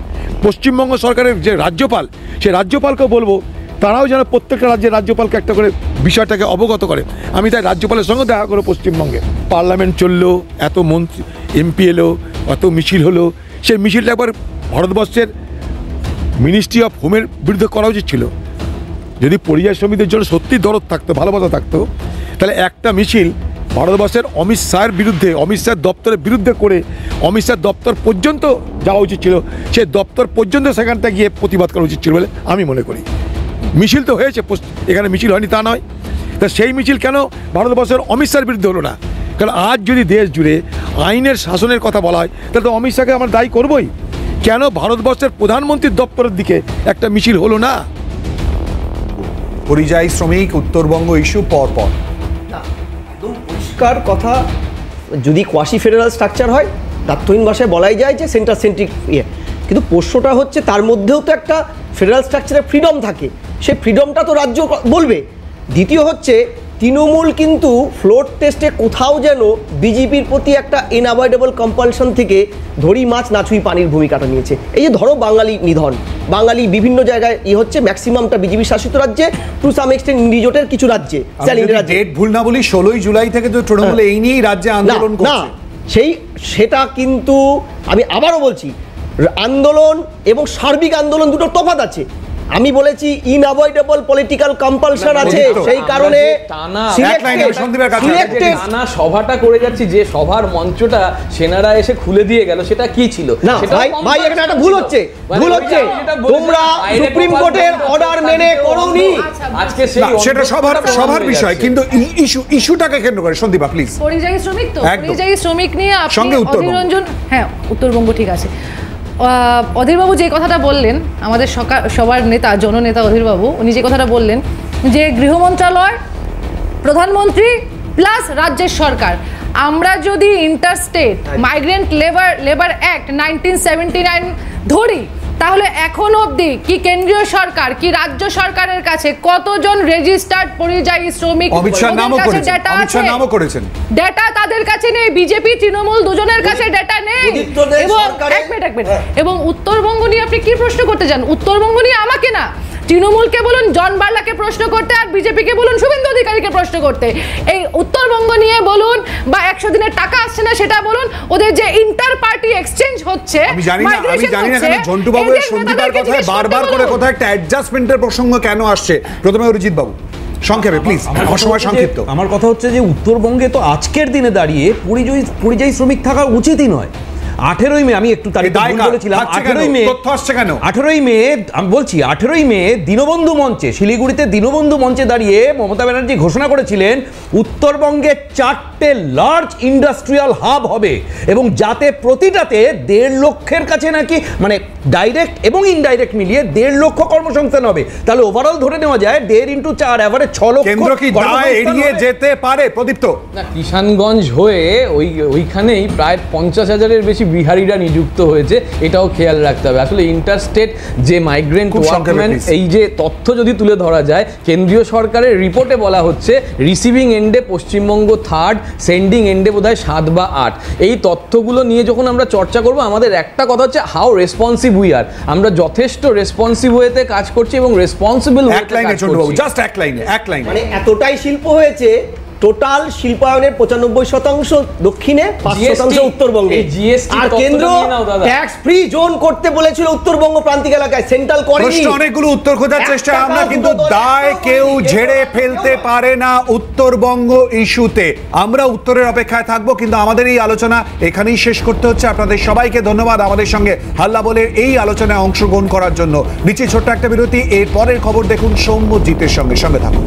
পশ্চিমবঙ্গ সরকারের যে রাজ্যপাল, সেই রাজ্যপালকেও বলবো তারাও যেন প্রত্যেকটা রাজ্যের রাজ্যপালকে একটা করে বিষয়টাকে অবগত করে। আমি তাই রাজ্যপালের সঙ্গে দেখা করবো। পশ্চিমবঙ্গে পার্লামেন্ট চললো, এত মন্ত্রী এমপি এলো, এত মিছিল হলো, সেই মিছিলটা একবার ভারতবর্ষের মিনিস্ট্রি অফ হোমের বিরুদ্ধে করা উচিত ছিল। যদি পরিযায়ী শ্রমিকদের জন্য সত্যি দরদ থাকতো, ভালোবাসা থাকতো, তাহলে একটা মিছিল ভারতবর্ষের অমিত শাহের বিরুদ্ধে, অমিত শাহের দপ্তরের বিরুদ্ধে করে অমিত শাহের দপ্তর পর্যন্ত যাওয়া উচিত ছিল। সেই দপ্তর পর্যন্ত সেখানটা গিয়ে প্রতিবাদ করা উচিত ছিল বলে আমি মনে করি। মিছিল তো হয়েছে, এখানে মিছিল হয়নি তা নয়, তা সেই মিছিল কেন ভারতবর্ষের অমিত শাহের বিরুদ্ধে হলো না? কারণ আজ যদি দেশ জুড়ে আইনের শাসনের কথা বলা হয়, তাহলে তো অমিত শাহকে আমরা দায়ী করবই। কেন ভারতবর্ষের প্রধানমন্ত্রীর দপ্তরের দিকে একটা মিছিল হলো না? পরিযায়ী শ্রমিক, উত্তরবঙ্গ ইস্যু পর একদম পরিষ্কার কথা। যদি কোয়াসি ফেডারাল স্ট্রাকচার হয়, দায়িত্বহীন ভাষায় বলাই যায় যে সেন্টার সেন্ট্রিক কিন্তু প্রশ্নটা হচ্ছে তার মধ্যেও তো একটা ফেডারাল স্ট্রাকচারের ফ্রিডম থাকে, সেই ফ্রিডমটা তো রাজ্য বলবে। দ্বিতীয় হচ্ছে তৃণমূল কিন্তু ফ্লোর টেস্টে কোথাও যেন বিজেপির প্রতি একটা ইনঅ্যাভয়েডেবল কম্পালশন থেকে ধরি মাছ নাছুই পানির ভূমিকাটা নিয়েছে। এই যে ধরো বাঙালি নিধন, বাঙালি বিভিন্ন জায়গায় হচ্ছে, ম্যাক্সিমামটা বিজেপি শাসিত রাজ্যে, টু সাম এক্সটেন্ট ইন্ডিজোটের কিছু রাজ্যে। ডেট ভুল না বলি 16 জুলাই থেকে তো তৃণমূল এই নিয়েই রাজ্যে আন্দোলন করছে। না, সেটা কিন্তু আমি আবারও বলছি, আন্দোলন এবং সার্বিক আন্দোলন দুটো তফাৎ আছে। আমি বলেছি ইনঅ্যাভয়েডেবল পলিটিক্যাল কম্পালশন আছে, সেই কারণে টানা সভাটা করে যাচ্ছি, যে সভার মঞ্চটা সেনারা এসে খুলে দিয়ে গেল, সেটা কি ছিল? না ভাই, এখানে একটা ভুল হচ্ছে। তোমরা সুপ্রিম কোর্টের অর্ডার মেনে করোনি। আজকে সেটা সবার বিষয়, কিন্তু ইস্যুটাকে কেন্দ্র করে সন্দীপা প্লিজ। পরিযায়ী শ্রমিক, তো পরিযায়ী শ্রমিক নিয়ে আপনি অধীররঞ্জন, হ্যাঁ উত্তরবঙ্গ ঠিক আছে। অধীরবাবু যে কথাটা বললেন, আমাদের সবার নেতা, জননেতা অধীরবাবু, উনি যে কথাটা বললেন যে গৃহ মন্ত্রণালয়, প্রধানমন্ত্রী প্লাস রাজ্যের সরকার, আমরা যদি ইন্টারস্টেট মাইগ্রেন্ট লেবার অ্যাক্ট 1979 ধরি, তাহলে এখন অবধি কি কেন্দ্রীয় সরকার কি রাজ্য সরকারের কাছে কতজন রেজিস্টার্ড পরিযায়ী শ্রমিক ডেটা তাদের কাছে নেই। বিজেপি তৃণমূল দুজনের কাছে ডেটা নেই। এবং উত্তরবঙ্গ নিয়ে আপনি কি প্রশ্ন করতে চান? উত্তরবঙ্গ নিয়ে আমাকে না, তৃণমূলকে বলুন জন বার্লাকে প্রশ্ন করতে, আর বিজেপিকে বলুন শুভেন্দু অধিকারীকে প্রশ্ন করতে। এই উত্তরবঙ্গ নিয়ে বলুন, বা 100 দিনের টাকা আসছে না সেটা বলুন, ওদের যে ইন্টার পার্টি এক্সচেঞ্জ হচ্ছে, আমি জানি না কেন ঝন্টু বাবু সন্দীপার কথায় বারবার করে কোথায় একটা অ্যাডজাস্টমেন্টের প্রসঙ্গ কেন আসছে। প্রথমে অরিজিৎ বাবু সংক্ষেপে প্লিজ, আমার সময় সংক্ষিপ্ত। আমার কথা হচ্ছে যে উত্তরবঙ্গে তো আজকের দিনে দাঁড়িয়ে পরিযায়ী শ্রমিক থাকা উচিতই নয়। 18ই মে, আমি একটু তারিখ বলেছিলাম, 18ই মে তথ্য আসছে কেন? 18ই মে আমি বলছি, 18ই মে দীনবন্ধু মঞ্চে, শিলিগুড়িতে দীনবন্ধু মঞ্চে দাঁড়িয়ে মমতা ব্যানার্জি ঘোষণা করেছিলেন উত্তরবঙ্গে 4টে লার্জ ইন্ডাস্ট্রিয়াল হাব হবে এবং যাতে প্রতিটাতে 1.5 লক্ষের কাছে নাকি মানে ডাইরেক্ট এবং ইনডাইরেক্ট মিলিয়ে 1.5 লক্ষ কর্মসংস্থান হবে। তাহলে ওভারঅল ধরে নেওয়া যায় 1.5 × 4 এভারেজ 6 লক্ষ। কেন্দ্র কি দায় এড়িয়ে যেতে পারে? প্রদীপ্ত, না, কিষানগঞ্জ হয়ে ওইখানেই প্রায় 50,000-এর বেশি বিহারিরা নিযুক্ত হয়েছে, এটাও খেয়াল রাখতে হবে। আসলে ইন্টারস্টেট যে মাইগ্রেন্ট ওয়ার্কম্যান, এই যে তথ্য যদি তুলে ধরা যায়, কেন্দ্রীয় সরকারের রিপোর্টে বলা হচ্ছে রিসিভিং এন্ডে পশ্চিমবঙ্গ 3rd, সেন্ডিং এন্ডে বোধহয় 7 বা 8। এই তথ্যগুলো নিয়ে যখন আমরা চর্চা করব, আমাদের একটা কথা হচ্ছে হাউ রেসপন্সিভ উই আর। আমরা যথেষ্ট রেসপন্সিভ ওয়েতে কাজ করছি এবং রেসপন্সিবল ওয়েতে কাজ করছি। জাস্ট এক লাইনে মানে এতটাই শিল্প হয়েছে, টোটাল শিল্পায়নের 95% দক্ষিণে, 5% উত্তরবঙ্গে। আর কেন্দ্র ট্যাক্স ফ্রি জোন করতে বলেছিল উত্তরবঙ্গ প্রান্তিক এলাকায়, সেন্ট্রাল করেনি। অনেকগুলো উত্তর খোঁজার চেষ্টা আমরা, কিন্তু দায় কেউ ঝেড়ে ফেলতে পারে না উত্তরবঙ্গ ইস্যুতে। আমরা উত্তরের অপেক্ষায় থাকবো, কিন্তু আমাদের এই আলোচনা এখানেই শেষ করতে হচ্ছে। আপনাদের সবাইকে ধন্যবাদ আমাদের সঙ্গে হাল্লা বলে এই আলোচনায় অংশগ্রহণ করার জন্য। নিচে ছোট্ট একটা বিরতি, এর পরের খবর দেখুন সৌম্যজিতের সঙ্গে থাকুন।